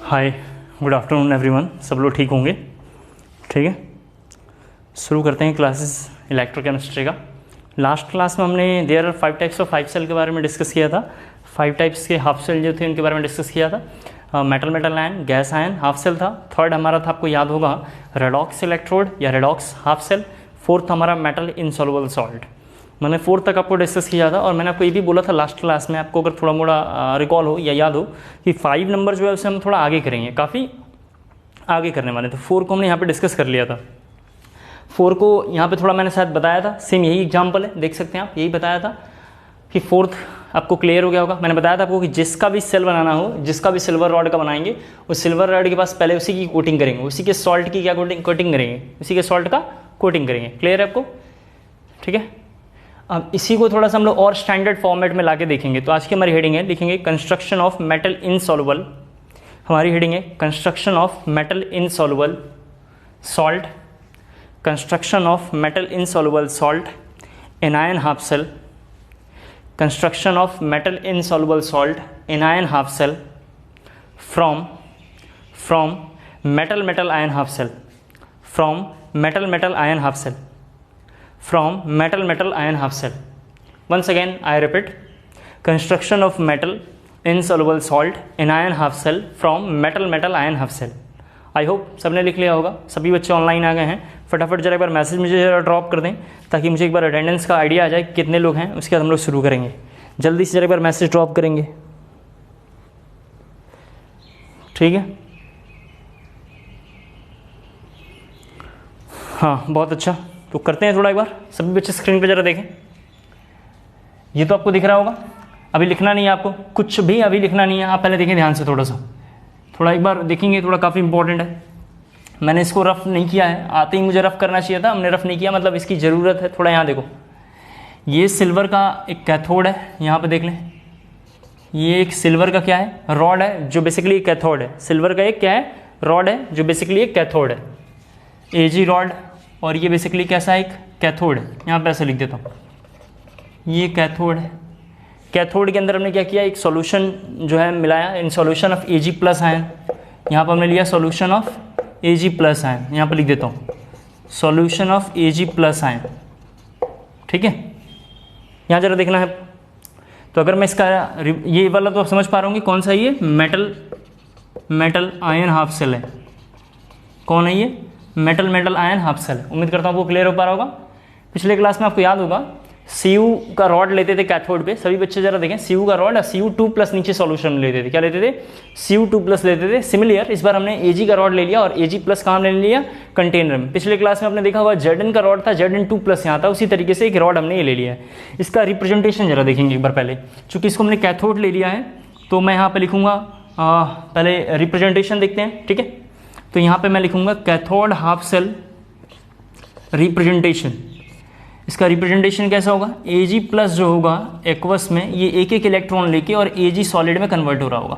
हाय, good afternoon everyone. सब लोग ठीक होंगे? ठीक है, शुरू करते हैं क्लासेस इलेक्ट्रोकेमिस्ट्री का। लास्ट क्लास में हमने there are 5 types of 5 cell के बारे में डिस्कस किया था। 5 टाइप्स के हाफ सेल जो थे उनके बारे में डिस्कस किया था। Metal ion, gas ion half cell था। थर्ड हमारा था, आपको याद होगा, रेडॉक्स इलेक्ट्रोड या रेडॉक्स हाफ सेल। फोर्थ हमारा मेटल इनसॉल्युबल सॉल्ट। मैंने 4 तक आपको डिस्कस किया था और मैंने आपको ये भी बोला था लास्ट क्लास में, आपको अगर थोड़ा मोड़ा रिकॉल हो या याद हो, कि 5 नंबर जो है उसे हम थोड़ा आगे करेंगे, काफ़ी आगे करने वाले। तो 4 को हमने यहाँ पे डिस्कस कर लिया था। 4 को यहाँ पे थोड़ा मैंने शायद बताया था, सेम यही एग्जाम्पल है, देख सकते हैं आप, यही बताया था कि 4th आपको क्लियर हो गया होगा। मैंने बताया था आपको कि जिसका भी सेल बनाना हो, जिसका भी सिल्वर रॉड का बनाएंगे, उस सिल्वर रॉड के पास पहले उसी की कोटिंग करेंगे, उसी के सॉल्ट की क्या कोटिंग करेंगे, उसी के सॉल्ट का कोटिंग करेंगे। क्लियर है आपको? ठीक है, अब इसी को थोड़ा सा हम लोग और स्टैंडर्ड फॉर्मेट में लाके देखेंगे। तो आज की हमारी हेडिंग है, लिखेंगे कंस्ट्रक्शन ऑफ मेटल इनसॉल्युबल। हमारी हेडिंग है construction of metal insoluble salt, construction of metal insoluble salt in ion half cell, construction of metal insoluble salt in ion half cell from metal ion half cell, from metal ion half cell, from metal ion half cell. Once again I repeat, construction of metal insoluble salt in ion half cell from metal ion half cell. I hope सबने लिख लिया होगा, सभी बच्चे online आ गए हैं। फटाफट जरा एक बार मैसेज मुझे जरा ड्रॉप कर दें ताकि मुझे एक बार अटेंडेंस का आइडिया आ जाए कितने लोग हैं, उसके बाद हम लोग शुरू करेंगे। जल्दी से जरा एक बार मैसेज ड्रॉप करेंगे, ठीक है? हाँ, बहुत अच्छा। तो करते हैं थोड़ा, एक बार सभी बच्चे स्क्रीन पे जरा देखें। ये तो आपको दिख रहा होगा, अभी लिखना नहीं है आपको, कुछ भी अभी लिखना नहीं है। आप पहले देखें ध्यान से, थोड़ा एक बार देखेंगे, थोड़ा काफ़ी इंपॉर्टेंट है। मैंने इसको रफ नहीं किया है, आते ही मुझे रफ करना चाहिए था, हमने रफ नहीं किया, मतलब इसकी ज़रूरत है। थोड़ा यहाँ देखो, ये सिल्वर का एक कैथोड है, यहाँ पर देख लें। ये एक सिल्वर का क्या है, रॉड है, जो बेसिकली एक कैथोड है। सिल्वर का एक क्या है, रॉड है, जो बेसिकली एक कैथोड है, एजी रॉड। और ये बेसिकली कैसा एक कैथोड है, यहाँ पे ऐसे लिख देता हूँ, ये कैथोड है। कैथोड के अंदर हमने क्या किया, एक सॉल्यूशन जो है मिलाया, in solution of AG plus ion. यहाँ पर हमने लिया solution of AG plus ion, यहाँ पर लिख देता हूँ solution of AG plus ion. ठीक है, यहाँ जरा देखना है। तो अगर मैं इसका ये वाला तो आप समझ पा रहे होंगे कौन सा, ये मेटल आयन हाफ सेल है। कौन है ये? Metal ion half cell. उम्मीद करता हूँ आपको क्लियर हो पा रहा होगा। पिछले क्लास में आपको याद होगा, Cu का रॉड लेते थे कैथोड पे। सभी बच्चे जरा देखें, Cu का रॉड, Cu2 प्लस नीचे सॉल्यूशन में लेते थे। क्या लेते थे? Cu2 प्लस लेते थे। सिमिलर इस बार हमने Ag का रॉड ले लिया और Ag प्लस कहाँ ले लिया, कंटेनर में। पिछले क्लास में आपने देखा होगा Zn का रॉड था, Zn2 प्लस यहाँ था। उसी तरीके से एक रॉड हमने ये ले लिया है। इसका रिप्रेजेंटेशन जरा देखेंगे एक बार पहले। चूँकि इसको हमने कैथोड ले लिया है तो मैं यहाँ पर लिखूँगा, पहले रिप्रेजेंटेशन देखते हैं। ठीक है, तो यहाँ पे मैं लिखूंगा कैथोड हाफ सेल रिप्रेजेंटेशन। इसका रिप्रेजेंटेशन कैसा होगा, Ag प्लस जो होगा एक्वस में, ये एक इलेक्ट्रॉन लेके और Ag सॉलिड में कन्वर्ट हो रहा होगा।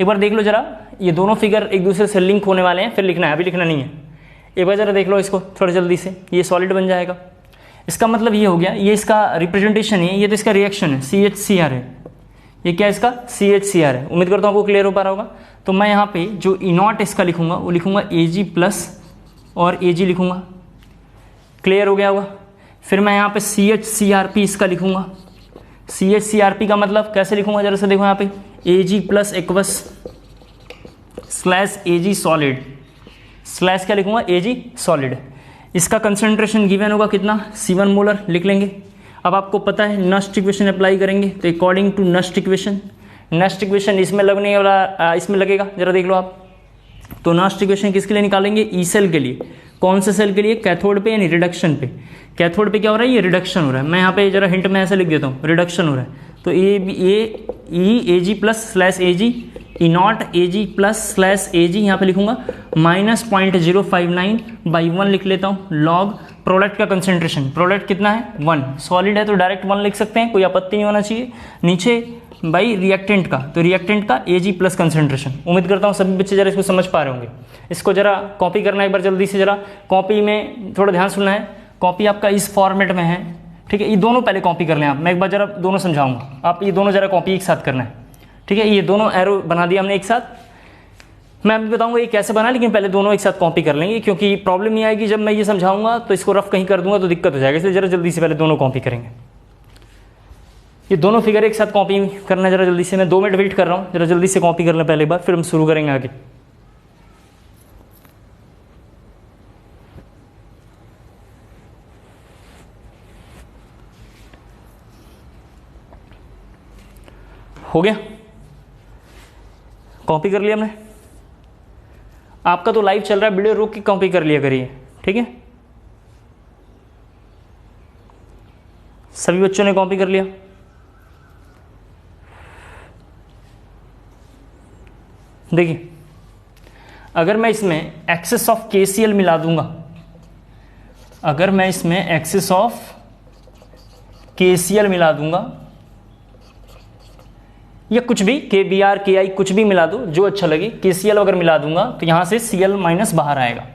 एक बार देख लो जरा, ये दोनों फिगर एक दूसरे से लिंक होने वाले हैं, फिर लिखना है, अभी लिखना नहीं है। एक बार जरा देख लो इसको थोड़ा जल्दी से, ये सॉलिड बन जाएगा। इसका मतलब ये हो गया, ये इसका रिप्रेजेंटेशन है, ये तो इसका रिएक्शन है, CHCr है। ये क्या है, इसका CHCr है। उम्मीद करता हूँ आपको क्लियर हो पा रहा होगा। तो मैं यहाँ पे जो E0 इसका लिखूंगा वो लिखूंगा Ag प्लस और Ag लिखूंगा। क्लियर हो गया होगा। फिर मैं यहाँ पे CHCrP इसका लिखूंगा। CHCrP का मतलब कैसे लिखूंगा, जरा से देखो यहाँ पे, Ag plus aqueous slash Ag solid slash क्या लिखूंगा, Ag सॉलिड। इसका कंसंट्रेशन गिवन होगा कितना, C1 मोलर लिख लेंगे। अब आपको पता है नस्ट इक्वेशन अप्लाई करेंगे, तो अकॉर्डिंग टू नस्ट इक्वेशन इसमें लगने वाला, इसमें लगेगा, जरा देख लो आप। तो नस्ट इक्वेशन किसके लिए निकालेंगे, ई सेल के लिए। कौन से सेल के लिए, कैथोड पे यानी रिडक्शन पे। कैथोड पे क्या हो रहा है, ये रिडक्शन हो रहा है। मैं यहाँ पे जरा हिंट में ऐसे लिख देता हूँ, रिडक्शन हो रहा है। तो Ag plus slash Ag, E0 Ag plus slash Ag, यहाँ पे लिखूंगा -0.059/1 लिख लेता हूँ, लॉग प्रोडक्ट का कंसेंट्रेशन। प्रोडक्ट कितना है, 1। सॉलिड है तो डायरेक्ट 1 लिख सकते हैं, कोई आपत्ति नहीं होना चाहिए। नीचे बाई रिएक्टेंट का, तो रिएक्टेंट का Ag प्लस कंसेंट्रेशन। उम्मीद करता हूँ सभी बच्चे जरा इसको समझ पा रहे होंगे। इसको जरा कॉपी करना है एक बार जल्दी से, जरा कॉपी में थोड़ा ध्यान सुनना है। कॉपी आपका इस फॉर्मेट में है, ठीक है। ये दोनों पहले कॉपी कर लें आप, मैं एक बार जरा दोनों समझाऊंगा, आप ये दोनों जरा कॉपी एक साथ करना है, ठीक है। ये दोनों एरो बना दिया हमने एक साथ। मैं अभी बताऊंगा ये कैसे बना, लेकिन पहले दोनों एक साथ कॉपी कर लेंगे, क्योंकि प्रॉब्लम नहीं आएगी जब मैं ये समझाऊंगा तो इसको रफ कहीं कर दूंगा तो दिक्कत हो जाएगा, इसलिए जरा जल्दी से पहले दोनों कॉपी करेंगे। ये दोनों फिगर एक साथ कॉपी करना जरा जल्दी से, मैं 2 मिनट वेट कर रहा हूँ, जरा जल्दी से कॉपी कर लें पहले बार, फिर हम शुरू करेंगे आगे। हो गया, कॉपी कर लिया हमने। आपका तो लाइव चल रहा है, वीडियो रोक के कॉपी कर लिया करिए, ठीक है। सभी बच्चों ने कॉपी कर लिया। देखिए, अगर मैं इसमें एक्सेस ऑफ KCL मिला दूंगा, अगर मैं इसमें एक्सेस ऑफ KCL मिला दूंगा या कुछ भी KBR KI कुछ भी मिला दूं जो अच्छा लगे, KCL अगर मिला दूंगा तो यहां से Cl माइनस बाहर आएगा।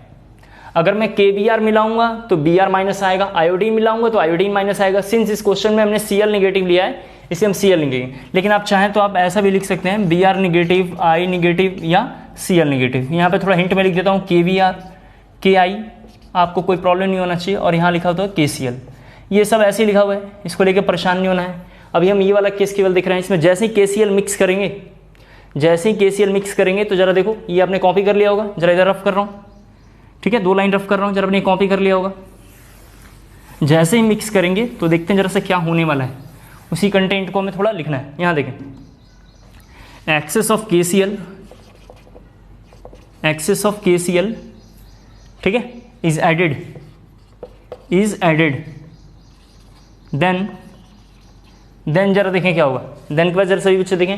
अगर मैं KBR मिलाऊंगा तो Br माइनस आएगा, आयोडीन मिलाऊंगा तो आयोडीन माइनस आएगा। सिंस इस क्वेश्चन में हमने Cl नेगेटिव लिया है इसे हम Cl लिखेंगे, लेकिन आप चाहें तो आप ऐसा भी लिख सकते हैं Br नेगेटिव, I नेगेटिव या Cl नेगेटिव। यहाँ पे थोड़ा हिंट में लिख देता हूँ KBR KI, आपको कोई प्रॉब्लम नहीं होना चाहिए, और यहाँ लिखा होता है KCl। ये सब ऐसे ही लिखा हुआ है, इसको लेकर परेशान नहीं होना है। अभी हम ये वाला केस केवल देख रहे हैं, इसमें जैसे ही KCl मिक्स करेंगे, जैसे ही KCl मिक्स करेंगे तो जरा देखो, ये आपने कॉपी कर लिया होगा, जरा इधर रफ कर रहा हूँ, ठीक है, 2 लाइन रफ कर रहा हूँ, जरा आपने कॉपी कर लिया होगा। जैसे ही मिक्स करेंगे तो देखते हैं जरा से क्या होने वाला है, उसी कंटेंट को हमें थोड़ा लिखना है। यहाँ देखें, excess of KCl, excess of KCl, ठीक है, इज एडेड, देन जरा देखें क्या होगा। देन के बाद जरा सभी बच्चे देखें,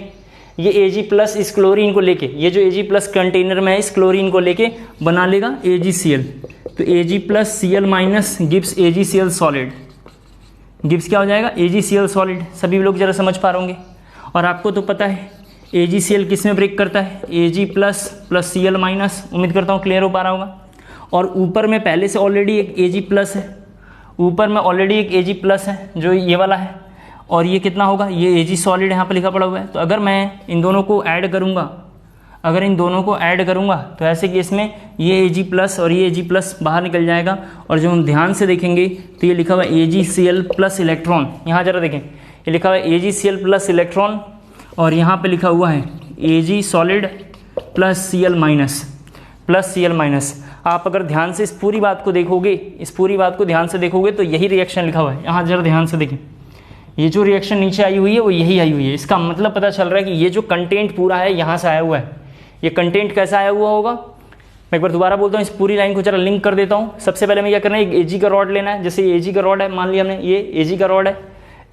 ये Ag प्लस इस क्लोरीन को लेके, ये जो Ag प्लस कंटेनर में है इस क्लोरीन को लेके बना लेगा AgCl, तो Ag plus Cl minus gives AgCl solid, gives क्या हो जाएगा AgCl सॉलिड। सभी लोग जरा समझ पा रहे होंगे। और आपको तो पता है AgCl किस में ब्रेक करता है, Ag plus plus Cl minus, उम्मीद करता हूँ क्लियर हो पा रहा होगा। और ऊपर में पहले से ऑलरेडी एक Ag प्लस है, ऊपर में ऑलरेडी एक Ag प्लस है जो ये वाला है, और ये कितना होगा, ये Ag सॉलिड यहाँ पे लिखा पड़ा हुआ है। तो अगर मैं इन दोनों को ऐड करूँगा, अगर इन दोनों को ऐड करूँगा तो ऐसे केस में ये Ag प्लस और ये Ag प्लस बाहर निकल जाएगा, और जो हम ध्यान से देखेंगे तो ये लिखा हुआ है AgCl प्लस इलेक्ट्रॉन। यहाँ जरा देखें, ये लिखा हुआ है AgCl प्लस इलेक्ट्रॉन, और यहाँ पे लिखा हुआ है Ag solid plus Cl minus. आप अगर ध्यान से इस पूरी बात को देखोगे, इस पूरी बात को ध्यान से देखोगे तो यही रिएक्शन लिखा हुआ है। यहाँ जरा ध्यान से देखें, ये जो रिएक्शन नीचे आई हुई है वो यही आई हुई है। इसका मतलब पता चल रहा है कि ये जो कंटेंट पूरा है यहाँ से आया हुआ है। ये कंटेंट कैसा आया हुआ होगा, मैं एक बार दोबारा बोलता हूँ, इस पूरी लाइन को जरा लिंक कर देता हूँ। सबसे पहले मैं क्या करना है, एक Ag का रॉड लेना है। जैसे Ag का रॉड है, मान लिया हमने ये Ag का रॉड है,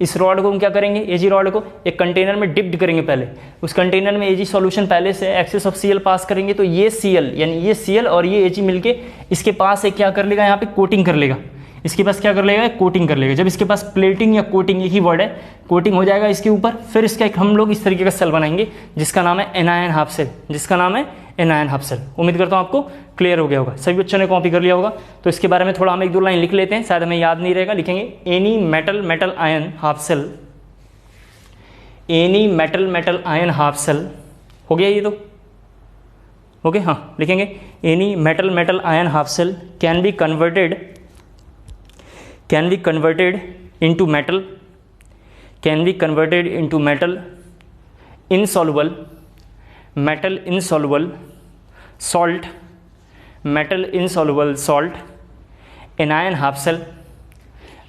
इस रॉड को हम क्या करेंगे, Ag रॉड को एक कंटेनर में डिप्ड करेंगे। पहले उस कंटेनर में Ag सॉल्यूशन पहले से एक्सेस ऑफ Cl पास करेंगे, तो ये Cl यानी ये Cl और ये Ag मिलके इसके पास एक क्या कर लेगा, यहाँ पे कोटिंग कर लेगा। इसके पास क्या कर लेगा, कोटिंग कर लेगा। जब इसके पास प्लेटिंग या कोटिंग, एक ही वर्ड है, कोटिंग हो जाएगा इसके ऊपर, फिर इसका एक हम लोग इस तरीके का सेल बनाएंगे जिसका नाम है एनायन हाफ सेल, जिसका नाम है एनायन हाफ सेल। उम्मीद करता हूँ आपको क्लियर हो गया होगा, सभी बच्चों ने कॉपी कर लिया होगा। तो इसके बारे में थोड़ा हम 1-2 लाइन लिख लेते हैं, शायद हमें याद नहीं रहेगा। लिखेंगे any metal ion half cell, any metal ion half cell. हो गया ये तो, ओके, हाँ लिखेंगे any metal ion half cell can be converted into metal, can be converted into metal insoluble salt, metal insoluble salt, anion half cell,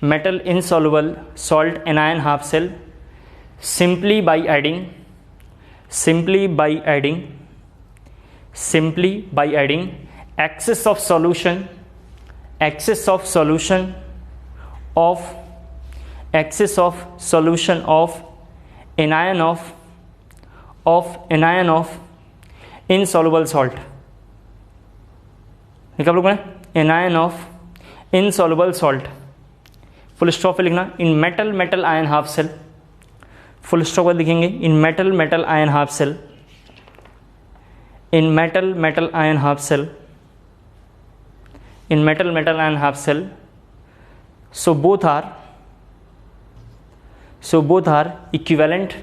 metal insoluble salt anion half cell, simply by adding excess of solution of anion of insoluble salt। लिखा लोगों ने, anion of insoluble salt, full stop पे लिखना। In metal ion half cell, full stop पर लिखेंगे in metal ion half cell, in metal ion half cell, in metal ion half cell. So both are equivalent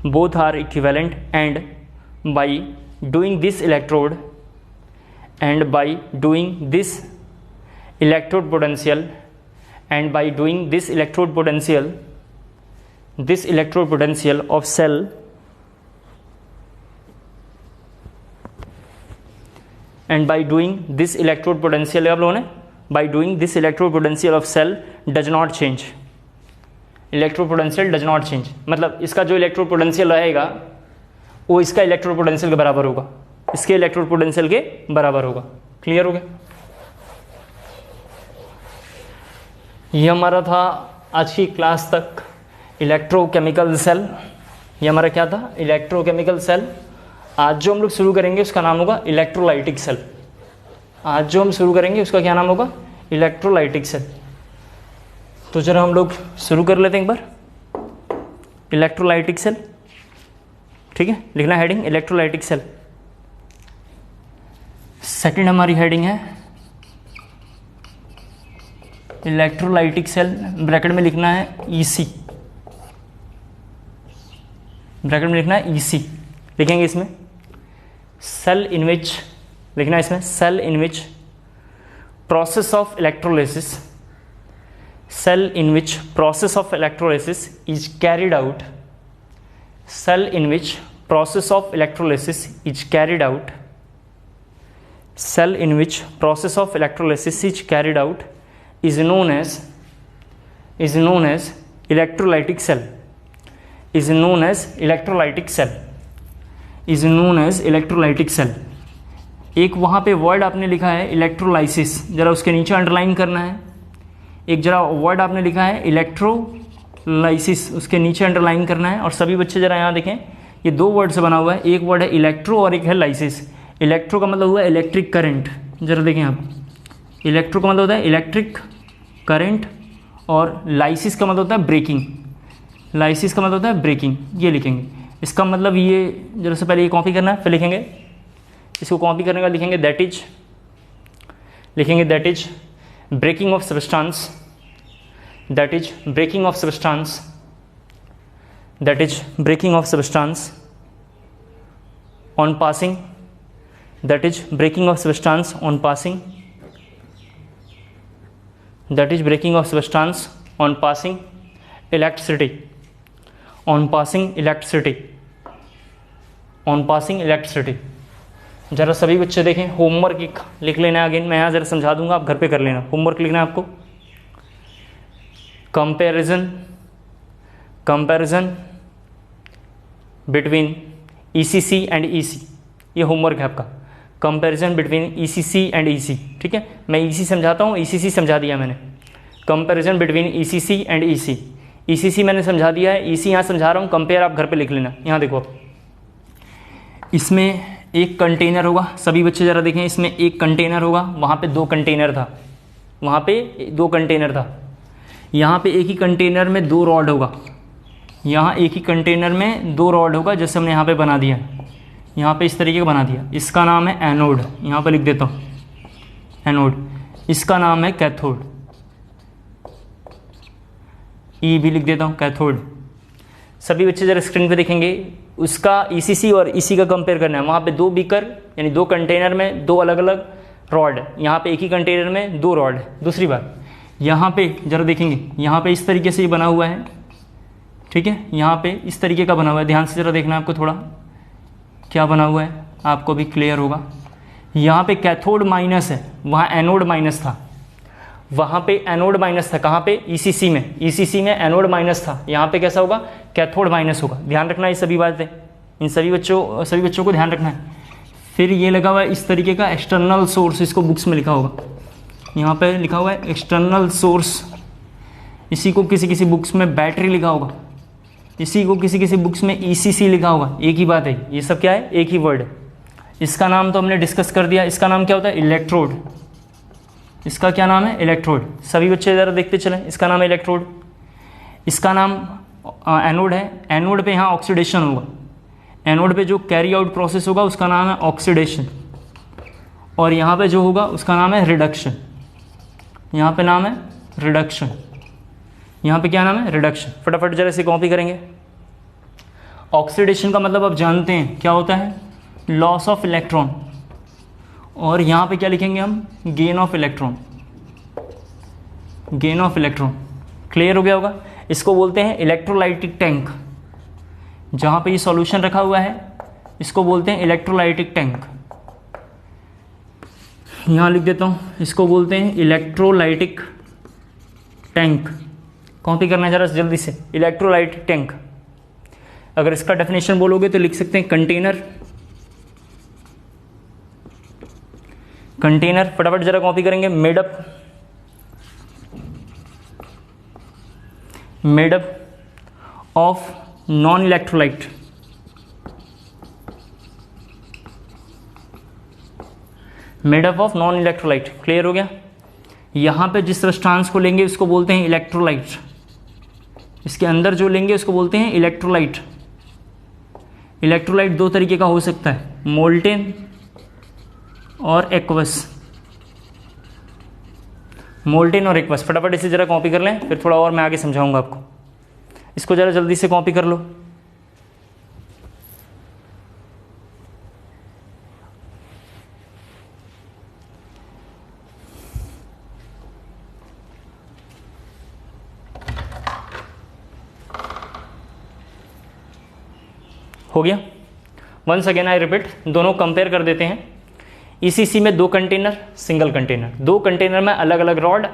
both are equivalent, and by doing this electrode potential, and by doing this electrode potential of cell and by doing this electrode potential by doing this electrode potential of cell does not change. Electrode potential does not change, मतलब इसका जो electrode potential रहेगा वो इसका electrode potential के बराबर होगा, इसके इलेक्ट्रोड पोटेंशियल के बराबर होगा। क्लियर हो गया? ये हमारा था आज की क्लास तक इलेक्ट्रोकेमिकल सेल। ये हमारा क्या था? Electrochemical cell. आज जो हम लोग शुरू करेंगे उसका नाम होगा इलेक्ट्रोलाइटिक सेल। आज जो हम शुरू करेंगे उसका क्या नाम होगा? Electrolytic cell. तो जरा हम लोग शुरू कर लेते हैं एक बार। इलेक्ट्रोलाइटिक सेल, ठीक है, लिखना हेडिंग इलेक्ट्रोलाइटिक सेल। सेकंड हमारी हेडिंग है इलेक्ट्रोलाइटिक सेल, ब्रैकेट में लिखना है ईसी, ब्रैकेट में लिखना है ईसी। लिखेंगे इसमें सेल इन विच, लिखना है इसमें cell in which process of electrolysis, cell in which process of electrolysis is carried out, cell in which process of electrolysis is carried out, cell in which process of electrolysis is carried out is known as electrolytic cell, is known as electrolytic cell, is known as electrolytic cell। एक वहाँ पे word आपने लिखा है electrolysis, जरा उसके नीचे underline करना है। एक जरा वर्ड आपने लिखा है इलेक्ट्रोलाइसिस, उसके नीचे अंडरलाइन करना है। और सभी बच्चे जरा यहाँ देखें, ये दो वर्ड से बना हुआ है, एक वर्ड है इलेक्ट्रो और एक है लाइसिस। इलेक्ट्रो का मतलब हुआ है इलेक्ट्रिक करंट, जरा देखें आप, इलेक्ट्रो का मतलब होता है इलेक्ट्रिक करंट और लाइसिस का मतलब होता है ब्रेकिंग, लाइसिस का मतलब होता है ब्रेकिंग। ये लिखेंगे, इसका मतलब ये जरा से पहले ये कॉपी करना है, फिर लिखेंगे इसको कॉपी करने का लिखेंगे दैट इज, लिखेंगे that is breaking of substance, that is breaking of substance, that is breaking of substance on passing, that is breaking of substance on passing, that is breaking of substance on passing electricity, on passing electricity, on passing electricity। जरा सभी बच्चे देखें, homework लिख लेना है। Again मैं यहाँ जरा समझा दूंगा, आप घर पे कर लेना। होमवर्क लिखना है आपको comparison between ECC and EC, ये होमवर्क है आपका। Comparison between ECC and EC, ठीक है। मैं ईसी समझाता हूँ, ईसीसी समझा दिया मैंने। Comparison between ECC and EC, ECC मैंने समझा दिया है, ईसी यहाँ समझा रहा हूँ। कंपेयर आप घर पे लिख लेना। यहाँ देखो, इसमें एक कंटेनर होगा, सभी बच्चे ज़रा देखें, इसमें एक कंटेनर होगा, वहाँ पे दो कंटेनर था, वहाँ पे दो कंटेनर था। यहाँ पे एक ही कंटेनर में दो रॉड होगा, यहाँ एक ही कंटेनर में दो रॉड होगा, जैसे हमने यहाँ पे बना दिया, यहाँ पे इस तरीके का बना दिया। इसका नाम है एनोड, यहाँ पे लिख देता हूँ एनोड। इसका नाम है कैथोड, ई भी लिख देता हूँ कैथोड। सभी बच्चे ज़रा स्क्रीन पे देखेंगे, उसका ईसीसी और ईसी का कंपेयर करना है। वहाँ पे दो बीकर यानी दो कंटेनर में दो अलग अलग रॉड, यहाँ पे एक ही कंटेनर में दो रॉड। दूसरी बात, यहाँ पे जरा देखेंगे, यहाँ पे इस तरीके से ये बना हुआ है, ठीक है, यहाँ पे इस तरीके का बना हुआ है। ध्यान से ज़रा देखना आपको, थोड़ा क्या बना हुआ है आपको भी क्लियर होगा। यहाँ पे कैथोड माइनस है, वहाँ एनोड माइनस था, वहाँ पे एनोड माइनस था। कहाँ पे? ईसीसी में, ईसीसी में एनोड माइनस था। यहाँ पे कैसा होगा? कैथोड माइनस होगा। ध्यान रखना है ये सभी बातें, इन सभी बच्चों को ध्यान रखना है। फिर ये लगा हुआ है इस तरीके का एक्सटर्नल सोर्स, इसको बुक्स में लिखा होगा, यहाँ पे लिखा हुआ है एक्सटर्नल सोर्स। इसी को किसी किसी बुक्स में बैटरी लिखा होगा, इसी को किसी किसी बुक्स में ईसीसी लिखा होगा। एक ही बात है, ये सब क्या है? एक ही वर्ड है। इसका नाम तो हमने डिस्कस कर दिया, इसका नाम क्या होता है? इलेक्ट्रोड। इसका क्या नाम है? इलेक्ट्रोड। सभी बच्चे ज़रा देखते चलें, इसका नाम है इलेक्ट्रोड। इसका नाम एनोड है। एनोड पे यहाँ ऑक्सीडेशन होगा, एनोड पे जो कैरी आउट प्रोसेस होगा उसका नाम है ऑक्सीडेशन, और यहाँ पे जो होगा उसका नाम है रिडक्शन। यहाँ पे नाम है रिडक्शन, यहाँ पे क्या नाम है? रिडक्शन। फटाफट जरा इसे कॉपी करेंगे। ऑक्सीडेशन का मतलब आप जानते हैं क्या होता है, लॉस ऑफ इलेक्ट्रॉन, और यहाँ पे क्या लिखेंगे हम, gain of electron, gain of electron. Clear हो गया होगा। इसको बोलते हैं इलेक्ट्रोलाइटिक टैंक। जहाँ पे ये सॉल्यूशन रखा हुआ है इसको बोलते हैं इलेक्ट्रोलाइटिक टैंक। यहाँ लिख देता हूँ, इसको बोलते हैं इलेक्ट्रोलाइटिक टैंक। कॉपी करना जरा जल्दी से, इलेक्ट्रोलाइटिक टैंक। अगर इसका डेफिनेशन बोलोगे तो लिख सकते हैं कंटेनर, कंटेनर फटाफट जरा कॉपी करेंगे, made up of non electrolyte, made up of non electrolyte. Clear हो गया। यहाँ पे जिस सब्सटेंस को लेंगे उसको बोलते हैं इलेक्ट्रोलाइट, इसके अंदर जो लेंगे उसको बोलते हैं इलेक्ट्रोलाइट। इलेक्ट्रोलाइट दो तरीके का हो सकता है, मोल्टेन और एक्वस, मोल्टेन और एक्वस। फटाफट इसे जरा कॉपी कर लें, फिर थोड़ा और मैं आगे समझाऊंगा आपको। इसको जरा जल्दी से कॉपी कर लो। हो गया। वंस अगेन आई रिपीट, दोनों कंपेयर कर देते हैं। ईसीसी में 2 कंटेनर, सिंगल कंटेनर, 2 कंटेनर में अलग अलग रॉड,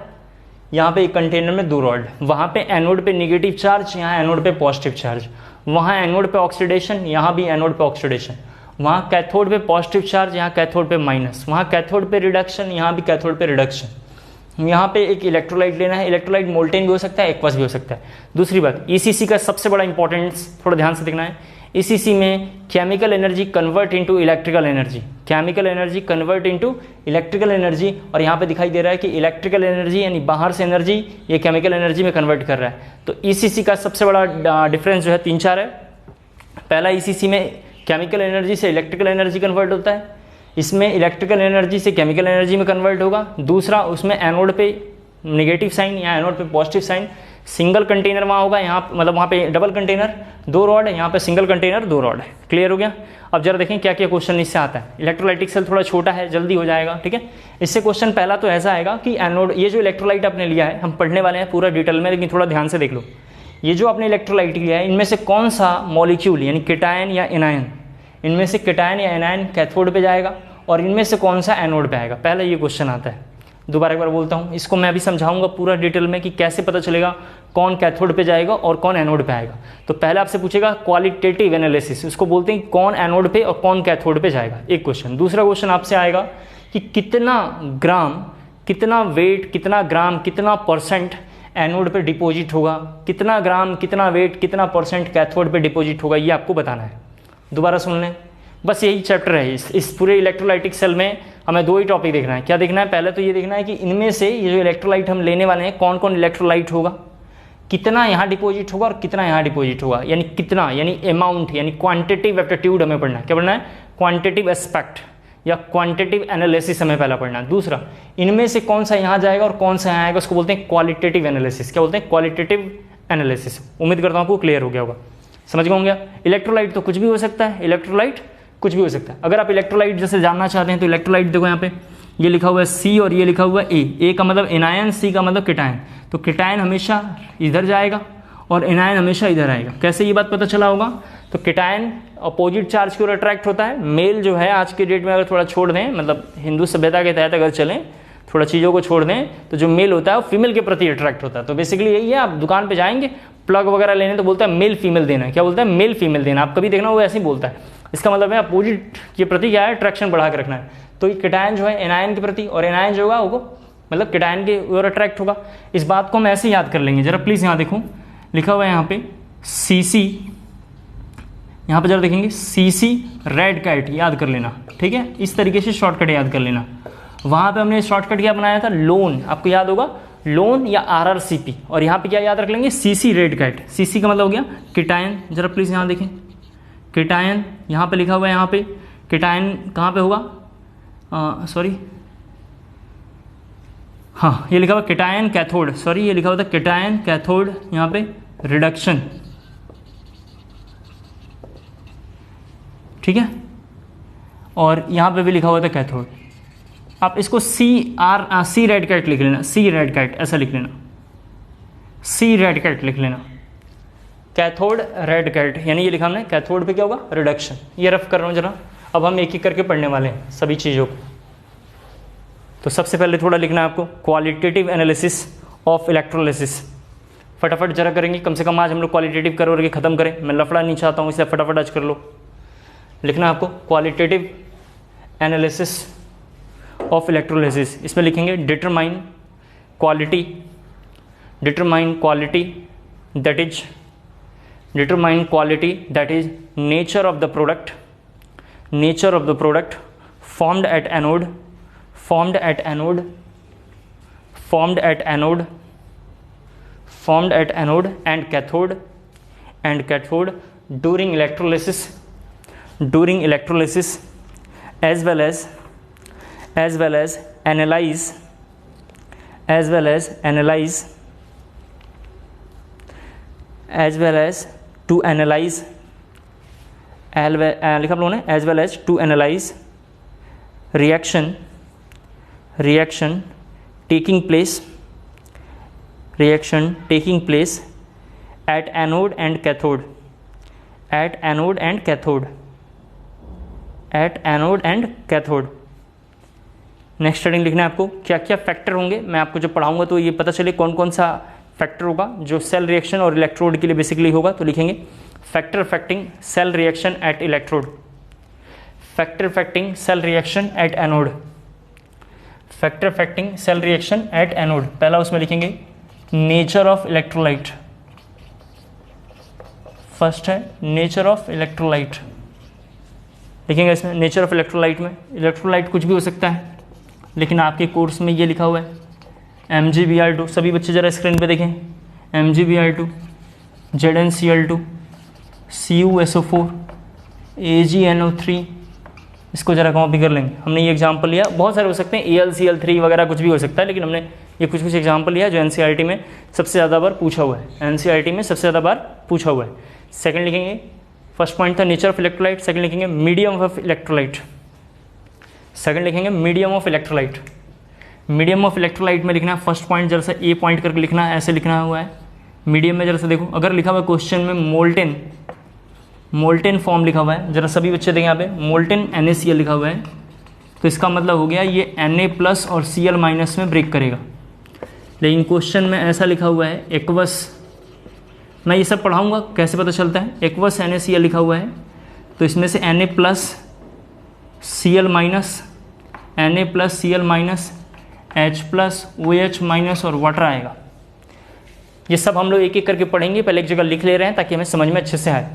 यहाँ पे एक कंटेनर में 2 रॉड। वहाँ पे एनोड पे नेगेटिव चार्ज, यहाँ एनोड पे पॉजिटिव चार्ज। वहाँ एनोड पे ऑक्सीडेशन, यहाँ भी एनोड पे ऑक्सीडेशन। वहाँ कैथोड पे पॉजिटिव चार्ज, यहाँ कैथोड पे माइनस। वहाँ कैथोड पे रिडक्शन, यहाँ भी कैथोड पे रिडक्शन। यहाँ पे एक इलेक्ट्रोलाइट लेना है। इलेक्ट्रोलाइट मोल्टेन भी हो सकता है, एक्वस भी हो सकता है। दूसरी बात, ईसीसी का सबसे बड़ा इंपॉर्टेंस थोड़ा ध्यान से देखना है। ईसीसी में chemical energy convert into electrical energy, chemical energy convert into electrical energy. और यहाँ पे दिखाई दे रहा है कि इलेक्ट्रिकल एनर्जी यानी बाहर से एनर्जी ये केमिकल एनर्जी में कन्वर्ट कर रहा है। तो ईसीसी का सबसे बड़ा डिफरेंस जो है 3-4 है। पहला, ईसीसी में केमिकल एनर्जी से इलेक्ट्रिकल एनर्जी कन्वर्ट होता है, इसमें इलेक्ट्रिकल एनर्जी से केमिकल एनर्जी में कन्वर्ट होगा। दूसरा, उसमें एनोड पे नेगेटिव साइन या एनोड पे पॉजिटिव साइन। सिंगल कंटेनर वहाँ होगा, यहाँ मतलब वहाँ पे डबल कंटेनर 2 रॉड है, यहाँ पे सिंगल कंटेनर 2 रॉड है। क्लियर हो गया। अब जरा देखें क्या क्या क्वेश्चन इससे आता है। इलेक्ट्रोलाइटिक सेल थोड़ा छोटा है, जल्दी हो जाएगा, ठीक है। इससे क्वेश्चन पहला तो ऐसा आएगा कि एनोड, ये जो इलेक्ट्रोलाइट आपने लिया है, हम पढ़ने वाले हैं पूरा डिटेल में, लेकिन थोड़ा ध्यान से देख लो। ये जो आपने इलेक्ट्रोलाइट लिया है, इनमें से कौन सा मॉलिक्यूल यानी केटायन या एनायन, इनमें से केटायन या एनायन कैथोड पे जाएगा और इनमें से कौन सा एनोड पे आएगा। पहले ये क्वेश्चन आता है। दोबारा एक बार बोलता हूँ, इसको मैं अभी समझाऊंगा पूरा डिटेल में कि कैसे पता चलेगा कौन कैथोड पे जाएगा और कौन एनोड पे आएगा। तो पहले आपसे पूछेगा क्वालिटेटिव एनालिसिस, उसको बोलते हैं कौन एनोड पे और कौन कैथोड पे जाएगा, एक क्वेश्चन। दूसरा क्वेश्चन आपसे आएगा कि कितना ग्राम, कितना वेट, कितना ग्राम, कितना परसेंट एनोड पे डिपॉजिट होगा, कितना ग्राम, कितना वेट, कितना परसेंट कैथोड पे डिपॉजिट होगा, ये आपको बताना है। दोबारा सुन लें, बस यही चैप्टर है। इस पूरे इलेक्ट्रोलाइटिक सेल में हमें 2 ही टॉपिक देखना है। क्या देखना है? पहले तो ये देखना है कि इनमें से ये जो इलेक्ट्रोलाइट हम लेने वाले हैं, कौन कौन इलेक्ट्रोलाइट होगा, कितना यहाँ डिपॉजिट होगा और कितना यहाँ डिपॉजिट होगा, यानी कितना, यानी अमाउंट, यानी क्वांटिटिव एप्टीट्यूड हमें पढ़ना है। क्या पढ़ना है? क्वांटिटिव एस्पेक्ट या क्वांटिटिव एनालिसिस हमें पहला पढ़ना है। दूसरा, इनमें से कौन सा यहाँ जाएगा और कौन सा यहाँ आएगा, उसको बोलते हैं क्वालिटेटिव एनालिसिस। क्या बोलते हैं? Qualitative analysis. उम्मीद करता हूँ आपको क्लियर हो गया होगा, समझ गए होंगे। इलेक्ट्रोलाइट तो कुछ भी हो सकता है, इलेक्ट्रोलाइट कुछ भी हो सकता है। अगर आप इलेक्ट्रोलाइट जैसे जानना चाहते हैं तो इलेक्ट्रोलाइट देखो, यहाँ पे ये लिखा हुआ है सी और ये लिखा हुआ है ए। ए का मतलब एनायन, सी का मतलब केटायन। तो केटायन हमेशा इधर जाएगा और एनायन हमेशा इधर आएगा। कैसे ये बात पता चला होगा? तो केटायन अपोजिट चार्ज की ओर अट्रैक्ट होता है। मेल जो है आज के डेट में अगर थोड़ा छोड़ दें, मतलब हिंदू सभ्यता के तहत अगर चलें, थोड़ा चीज़ों को छोड़ दें, तो जो मेल होता है वो फीमेल के प्रति अट्रैक्ट होता है। तो बेसिकली यही है, आप दुकान पे जाएंगे प्लग वगैरह लेने तो बोलता है मेल फीमेल देना। क्या बोलता है? मेल फीमेल देना। आप कभी देखना वो ऐसे ही बोलता है। इसका मतलब है अपोजिट के प्रति क्या है, अट्रैक्शन बढ़ा के रखना है। तो ये केटायन जो है एनायन के प्रति, और एनायन जो होगा वो मतलब केटायन के ओर अट्रैक्ट होगा। इस बात को हम ऐसे याद कर लेंगे। जरा प्लीज़ यहाँ देखो, लिखा हुआ है यहाँ पे CC, यहाँ पे जरा देखेंगे CC रेड कैट, याद कर लेना, ठीक है। इस तरीके से शॉर्टकट याद कर लेना। वहाँ पे हमने शॉर्टकट क्या बनाया था? लोन, आपको याद होगा, लोन या RRCP। और यहाँ पे क्या याद रख लेंगे? CC red cat. CC का मतलब हो गया केटायन। जरा प्लीज़ यहाँ देखें, केटायन यहाँ पे लिखा हुआ है। यहाँ पे केटायन कहाँ पे होगा? सॉरी, हाँ ये लिखा हुआ केटायन कैथोड, सॉरी ये लिखा हुआ था केटायन कैथोड, यहाँ पे रिडक्शन, ठीक है, और यहाँ पे भी लिखा हुआ था कैथोड। आप इसको सी रेड कैट लिख लेना, सी रेड कैट ऐसा लिख लेना, सी रेड कैट लिख लेना, कैथोड रेड कैट, यानी ये लिखा हमने कैथोड पे क्या होगा, रिडक्शन। ये रफ कर रहा हूँ जरा, अब हम एक एक करके पढ़ने वाले हैं सभी चीज़ों को। तो सबसे पहले थोड़ा लिखना है आपको क्वालिटेटिव एनालिसिस ऑफ इलेक्ट्रोलिसिस। फटाफट जरा करेंगे, कम से कम आज हम लोग क्वालिटेटिव कर के ख़त्म करें, मैं लफड़ा नहीं चाहता हूँ, इसलिए फटाफट आज कर लो। लिखना आपको क्वालिटेटिव एनालिसिस ऑफ इलेक्ट्रोलिसिस। इसमें लिखेंगे determine quality that is nature of the product formed at anode and cathode during electrolysis as well as analyze reaction taking place at anode and cathode next heading लिखना है आपको क्या क्या factor होंगे। मैं आपको जब पढ़ाऊंगा तो ये पता चले कौन कौन सा फैक्टर होगा जो सेल रिएक्शन और इलेक्ट्रोड के लिए बेसिकली होगा। तो लिखेंगे factor affecting cell reaction at electrode, factor affecting cell reaction at anode, factor affecting cell reaction at anode. पहला उसमें लिखेंगे नेचर ऑफ इलेक्ट्रोलाइट, फर्स्ट है नेचर ऑफ इलेक्ट्रोलाइट, लिखेंगे इसमें नेचर ऑफ इलेक्ट्रोलाइट में। इलेक्ट्रोलाइट कुछ भी हो सकता है, लेकिन आपके कोर्स में ये लिखा हुआ है MgBr2। सभी बच्चे ज़रा स्क्रीन पे देखें, MgBr2, ZnCl2, CuSO4, AgNO3, इसको ज़रा कॉपी कर लेंगे। हमने ये एग्जांपल लिया, बहुत सारे हो सकते हैं, AlCl3 वगैरह कुछ भी हो सकता है, लेकिन हमने ये कुछ एग्जांपल लिया जो NCERT में सबसे ज़्यादा बार पूछा हुआ है, NCERT में सबसे ज़्यादा बार पूछा हुआ है। सेकंड लिखेंगे, फर्स्ट पॉइंट था नेचर ऑफ इलेक्ट्रोलाइट, सेकंड लिखेंगे मीडियम ऑफ इलेक्ट्रोलाइट, सेकंड लिखेंगे medium of electrolyte. Medium of electrolyte में लिखना है फर्स्ट पॉइंट जरा सा ए पॉइंट करके लिखना है, ऐसे लिखना हुआ है। मीडियम में जरा सा देखो, अगर लिखा हुआ है क्वेश्चन में मोल्टेन फॉर्म लिखा हुआ है, जरा सभी बच्चे देखें यहाँ पे मोल्टेन NaCl लिखा हुआ है, तो इसका मतलब हो गया ये Na+ और Cl- में ब्रेक करेगा। लेकिन क्वेश्चन में ऐसा लिखा हुआ है एक्वस, मैं ये सब पढ़ाऊंगा कैसे पता चलता है। एक्वस NaCl लिखा हुआ है, तो इसमें से Na+, Cl-, Na+, Cl-, H+, OH- और वाटर आएगा। ये सब हम लोग एक एक करके पढ़ेंगे, पहले एक जगह लिख ले रहे हैं ताकि हमें समझ में अच्छे से आए।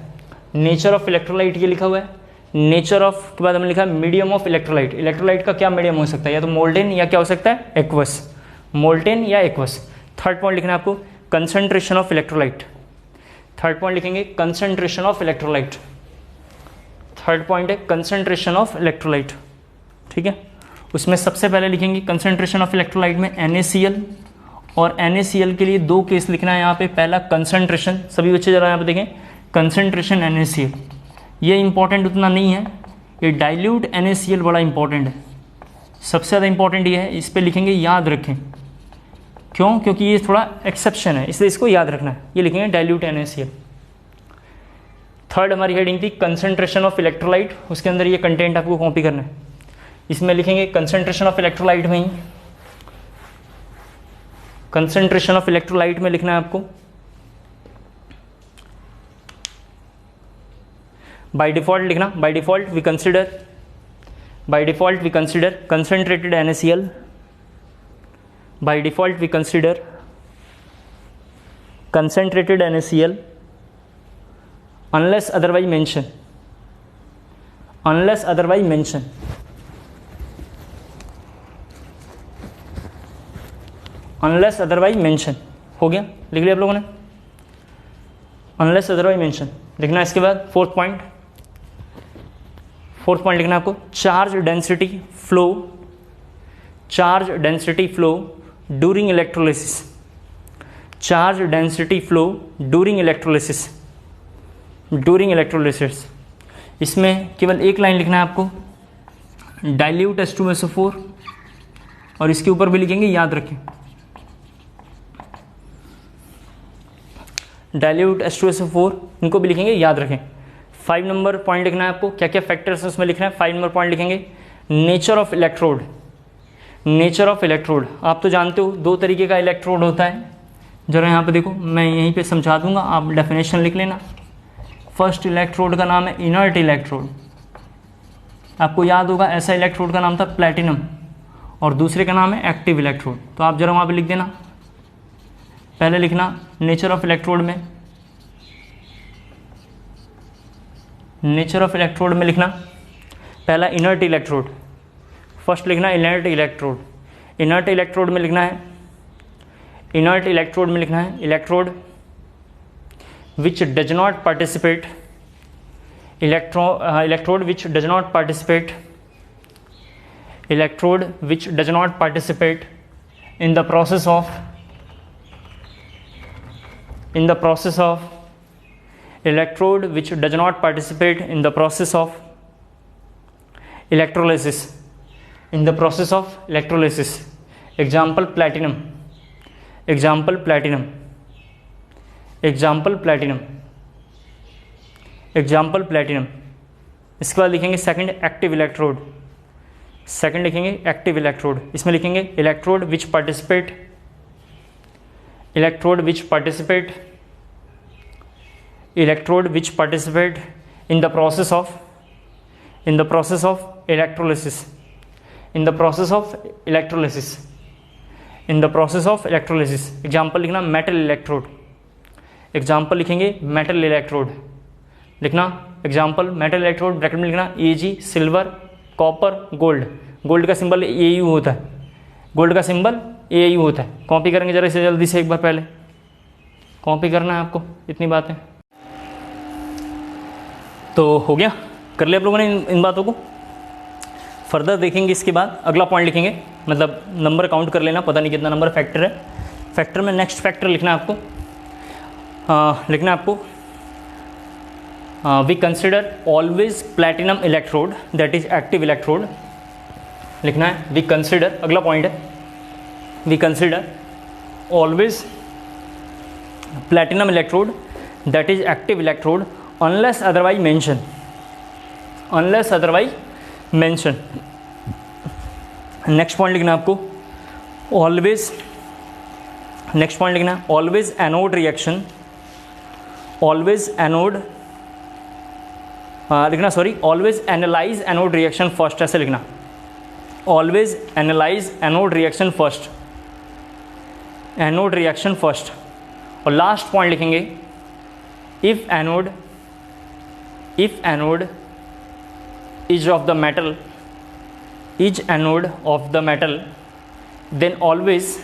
नेचर ऑफ इलेक्ट्रोलाइट ये लिखा हुआ है, नेचर ऑफ के बाद हमने लिखा मीडियम ऑफ इलेक्ट्रोलाइट। इलेक्ट्रोलाइट का क्या मीडियम हो सकता है, या तो मोल्टेन या क्या हो सकता है एक्वस, मोल्टेन या एक्वस। थर्ड पॉइंट लिखना है आपको concentration of electrolyte, third point लिखेंगे concentration of electrolyte, third point है कंसंट्रेशन ऑफ इलेक्ट्रोलाइट, ठीक है। उसमें सबसे पहले लिखेंगे कंसंट्रेशन ऑफ इलेक्ट्रोलाइट में NaCl, और NaCl के लिए दो केस लिखना है यहाँ पे। पहला कंसंट्रेशन, सभी बच्चे जरा यहाँ पे देखें कंसंट्रेशन NaCl, ये इंपॉर्टेंट उतना नहीं है, ये डाइल्यूट NaCl बड़ा इंपॉर्टेंट है, सबसे ज़्यादा इंपॉर्टेंट ये है, इस पर लिखेंगे याद रखें। क्यों? क्योंकि ये थोड़ा एक्सेप्शन है, इसलिए इसको याद रखना है। ये लिखेंगे डाइल्यूट NaCl। थर्ड हमारी हेडिंग थी कंसंट्रेशन ऑफ इलेक्ट्रोलाइट, उसके अंदर ये कंटेंट आपको कॉपी करना है। इसमें लिखेंगे कंसंट्रेशन ऑफ इलेक्ट्रोलाइट में ही, कंसंट्रेशन ऑफ इलेक्ट्रोलाइट में लिखना है आपको बाय डिफॉल्ट लिखना, by default we consider concentrated NaCl, by default we consider concentrated NaCl unless otherwise mention, unless otherwise mention, unless otherwise mention हो गया, लिख लिया आप लोगों ने unless otherwise mention लिखना। इसके बाद फोर्थ पॉइंट लिखना आपको charge density flow during electrolysis, charge density flow during electrolysis. इसमें केवल एक लाइन लिखना है आपको, डाइल्यूट H2SO4, और इसके ऊपर भी लिखेंगे, याद रखें डाइल्यूट H2SO4, इनको भी लिखेंगे, याद रखें। 5 नंबर पॉइंट लिखना है आपको, क्या क्या फैक्टर्स उसमें लिखना है। 5 नंबर पॉइंट लिखेंगे, nature of electrode. Nature of electrode आप तो जानते हो 2 तरीके का इलेक्ट्रोड होता है। जरा यहाँ पे देखो, मैं यहीं पे समझा दूंगा, आप डेफिनेशन लिख लेना। फर्स्ट इलेक्ट्रोड का नाम है इनर्ट इलेक्ट्रोड, आपको याद होगा ऐसा इलेक्ट्रोड का नाम था प्लैटिनम, और दूसरे का नाम है एक्टिव इलेक्ट्रोड। तो आप जरा वहाँ पे लिख देना, पहले लिखना नेचर ऑफ इलेक्ट्रोड में, नेचर ऑफ इलेक्ट्रोड में लिखना पहला इनर्ट इलेक्ट्रोड, फर्स्ट लिखना इनर्ट इलेक्ट्रोड। इनर्ट इलेक्ट्रोड में लिखना है, इनर्ट इलेक्ट्रोड में लिखना है electrode which does not participate, electrode which does not participate, electrode which does not participate in the process of, in the process of, electrode which does not participate in the process of electrolysis, in the process of electrolysis. Example platinum, example platinum, example platinum, example platinum। इसके बाद लिखेंगे second active electrode, second लिखेंगे active electrode, इसमें लिखेंगे electrode which participate, electrode which participate, electrode which participate in the process of, in the process of electrolysis, in the process of electrolysis, in the process of electrolysis। Example लिखना metal electrode, example लिखेंगे metal electrode, लिखना example metal electrode, bracket में लिखना Ag silver copper gold, gold का symbol Au होता है, gold का symbol AU होता है। कॉपी करेंगे जरा इसे जल्दी से, एक बार पहले कॉपी करना है आपको, इतनी बातें तो हो गया, कर लिया आप लोगों ने इन बातों को। फर्दर देखेंगे इसके बाद अगला पॉइंट लिखेंगे, मतलब नंबर काउंट कर लेना, पता नहीं कितना नंबर फैक्टर है। फैक्टर में नेक्स्ट फैक्टर लिखना है आपको, लिखना है आपको we consider always platinum electrode that is active electrode, लिखना है वी कंसिडर, अगला पॉइंट है we consider always platinum electrode that is active electrode unless otherwise mentioned, unless otherwise mentioned। Next point लिखना आपको always, नेक्स्ट पॉइंट लिखना always anode reaction, always anode लिखना sorry always analyze anode reaction first, ऐसे लिखना always analyze anode reaction first, anode reaction first. और last point लिखेंगे if anode is of the metal, is anode of the metal then always,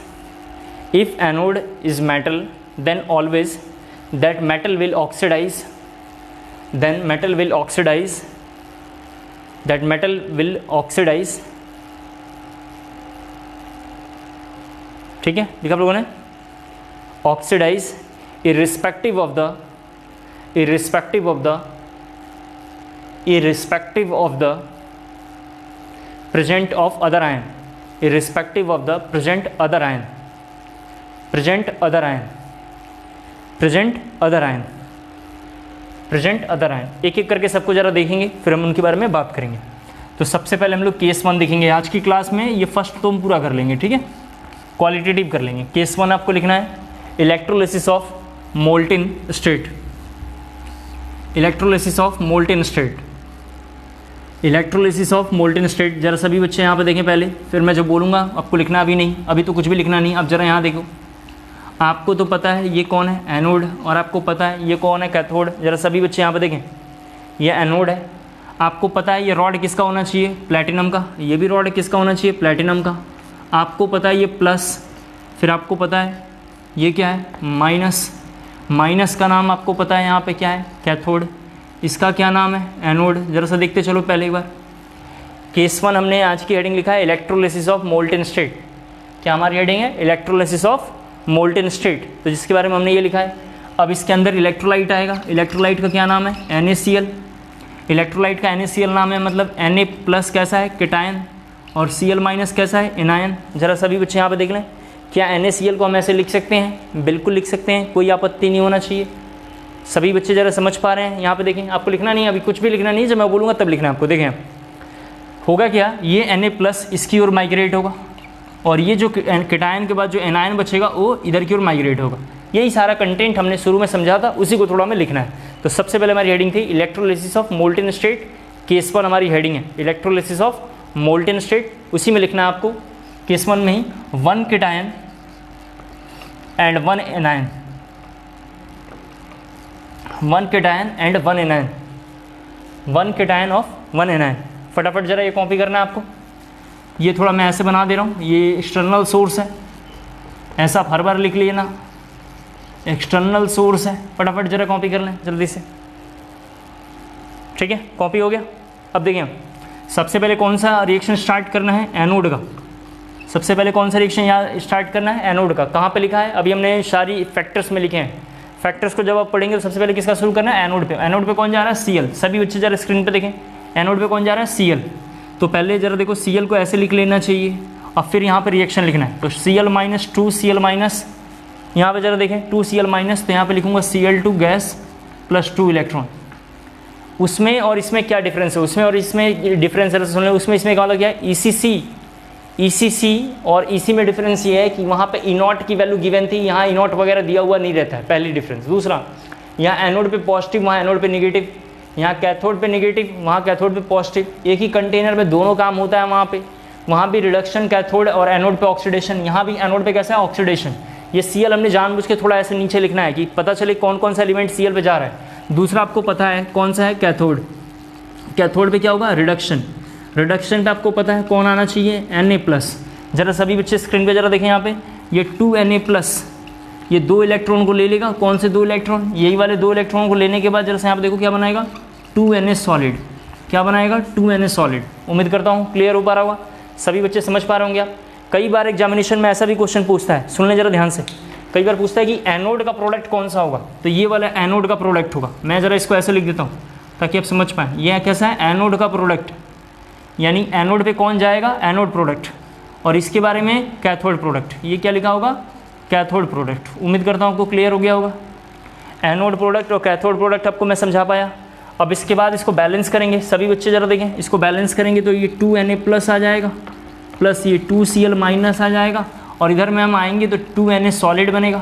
if anode is metal then always that metal will oxidise, then metal will oxidise, that metal will oxidise. ठीक है, लिखा आप लोगों ने oxidise irrespective of the present of other ion, irrespective of the present other ion, present other ion, present other ion, present other ion। एक एक करके सबको ज़रा देखेंगे, फिर हम उनके बारे में बात करेंगे। तो सबसे पहले हम लोग केस 1 देखेंगे आज की क्लास में, ये फर्स्ट तो हम पूरा कर लेंगे, ठीक है, क्वालिटेटिव कर लेंगे। केस 1 आपको लिखना है electrolysis of molten state, electrolysis of molten state, electrolysis of molten state. जरा सभी बच्चे यहाँ पे देखें पहले, फिर मैं जो बोलूँगा आपको लिखना अभी नहीं, अभी तो कुछ भी लिखना नहीं। अब जरा यहाँ देखो, आपको तो पता है ये कौन है एनोड, और आपको पता है ये कौन है कैथोड। जरा सभी बच्चे यहाँ पे देखें, ये एनोड है, आपको पता है ये रॉड किसका होना चाहिए, प्लैटिनम का, ये भी रॉड किसका होना चाहिए, प्लैटिनम का। आपको पता है ये प्लस, फिर आपको पता है ये क्या है, माइनस, माइनस का नाम आपको पता है यहाँ पे क्या है, कैथोड, इसका क्या नाम है, एनोड। जरा सा देखते चलो पहले एक बार। केस 1 हमने आज की हेडिंग लिखा है इलेक्ट्रोलिसिस ऑफ मोल्टेन स्टेट। क्या हमारी हेडिंग है, इलेक्ट्रोलिसिस ऑफ मोल्टेन स्टेट, तो जिसके बारे में हमने ये लिखा है। अब इसके अंदर इलेक्ट्रोलाइट आएगा, इलेक्ट्रोलाइट का क्या नाम है, NaCl। इलेक्ट्रोलाइट का NaCl नाम है, मतलब Na प्लस कैसा है, केटायन, और Cl माइनस कैसा है, एनायन। जरा सभी बच्चे यहाँ पे देख लें, क्या NaCl को हम ऐसे लिख सकते हैं? बिल्कुल लिख सकते हैं, कोई आपत्ति नहीं होना चाहिए। सभी बच्चे ज़रा समझ पा रहे हैं? यहाँ पे देखें, आपको लिखना नहीं है, अभी कुछ भी लिखना नहीं है, जब मैं बोलूँगा तब लिखना है आपको। देखें होगा क्या, ये Na प्लस इसकी ओर माइग्रेट होगा, और ये जो केटायन के बाद जो एनायन बचेगा वो इधर की ओर माइग्रेट होगा। यही सारा कंटेंट हमने शुरू में समझा था, उसी को थोड़ा हमें लिखना है। तो सबसे पहले हमारी हेडिंग थी electrolysis of molten state, case 1 हमारी हेडिंग है इलेक्ट्रोलिसिस ऑफ मोल्टेन स्टेट, उसी में लिखना है आपको। केस 1 में ही 1 cation and 1 anion, 1 cation and 1 anion, 1 cation of 1 anion. फटाफट जरा ये कॉपी करना है आपको। ये थोड़ा मैं ऐसे बना दे रहा हूँ, ये एक्सटर्नल सोर्स है, ऐसा आप हर बार लिख लेना, एक्सटर्नल सोर्स है। फटाफट जरा कॉपी कर लें जल्दी से, ठीक है, कॉपी हो गया। अब देखिए सबसे पहले कौन सा रिएक्शन स्टार्ट करना है, एनोड का। सबसे पहले कौन सा रिएक्शन यहाँ स्टार्ट करना है, एनोड का। कहाँ पे लिखा है, अभी हमने सारी फैक्टर्स में लिखे हैं। फैक्टर्स को जब आप पढ़ेंगे तो सबसे पहले किसका शुरू करना है, एनोड पे। एनोड पे कौन जा रहा है, Cl। सभी बच्चे जरा स्क्रीन पे देखें, एनोड पे कौन जा रहा है, Cl। तो पहले जरा देखो Cl को ऐसे लिख लेना चाहिए, अब फिर यहाँ पे रिएक्शन लिखना है। तो Cl माइनस 2Cl माइनस, यहाँ पे जरा देखें 2Cl माइनस, तो यहाँ पे लिखूंगा Cl2 गैस प्लस 2 इलेक्ट्रॉन। उसमें और इसमें क्या डिफरेंस है, उसमें और इसमें डिफरेंस है, सुन लें। उसमें इसमें क्या मतलब क्या है, ECC और EC में डिफरेंस ये है कि वहाँ पे E0 की वैल्यू गिवन थी, यहाँ E0 वगैरह दिया हुआ नहीं रहता है, पहली डिफरेंस। दूसरा, यहाँ एनोड पे पॉजिटिव, वहाँ एनोड पे नेगेटिव, यहाँ कैथोड पे नेगेटिव, वहाँ कैथोड पे पॉजिटिव। एक ही कंटेनर में दोनों काम होता है वहाँ भी रिडक्शन कैथोड और एनोड पे ऑक्सीडेशन, यहाँ भी एनोड पे कैसा है, ऑक्सीडेशन। ये Cl हमने जानबूझ के थोड़ा ऐसे नीचे लिखना है कि पता चले कौन कौन सा एलिमेंट Cl पे जा रहा है। दूसरा आपको पता है कौन सा है, कैथोड। कैथोड पे क्या होगा, रिडक्शन। रिडक्शन पे आपको पता है कौन आना चाहिए, Na प्लस। जरा सभी बच्चे स्क्रीन पे जरा देखें, यहाँ पे ये 2Na प्लस, ये 2 इलेक्ट्रॉन को ले लेगा। कौन से 2 इलेक्ट्रॉन, यही वाले 2 इलेक्ट्रॉन को लेने के बाद जरा से यहाँ पे देखो क्या बनाएगा, 2Na सॉलिड। क्या बनाएगा, 2Na सॉलिड। उम्मीद करता हूँ क्लियर हो पा रहा होगा, सभी बच्चे समझ पा रहे होंगे आप। कई बार एग्जामिनेशन में ऐसा भी क्वेश्चन पूछता है, सुन लें जरा ध्यान से। कई बार पूछता है कि एनोड का प्रोडक्ट कौन सा होगा, तो ये वाला एनोड का प्रोडक्ट होगा। मैं ज़रा इसको ऐसे लिख देता हूँ ताकि आप समझ पाएँ। ये कैसा है, एनोड का प्रोडक्ट, यानी एनोड पे कौन जाएगा, एनोड प्रोडक्ट। और इसके बारे में कैथोड प्रोडक्ट, ये क्या लिखा होगा, कैथोड प्रोडक्ट। उम्मीद करता हूँ आपको क्लियर हो गया होगा। एनोड प्रोडक्ट और कैथोड प्रोडक्ट आपको मैं समझा पाया। अब इसके बाद इसको बैलेंस करेंगे, सभी बच्चे ज़रा देखें, इसको बैलेंस करेंगे तो ये 2Na प्लस आ जाएगा, प्लस ये 2Cl माइनस आ जाएगा, और इधर में हम आएंगे तो 2Na सॉलिड बनेगा,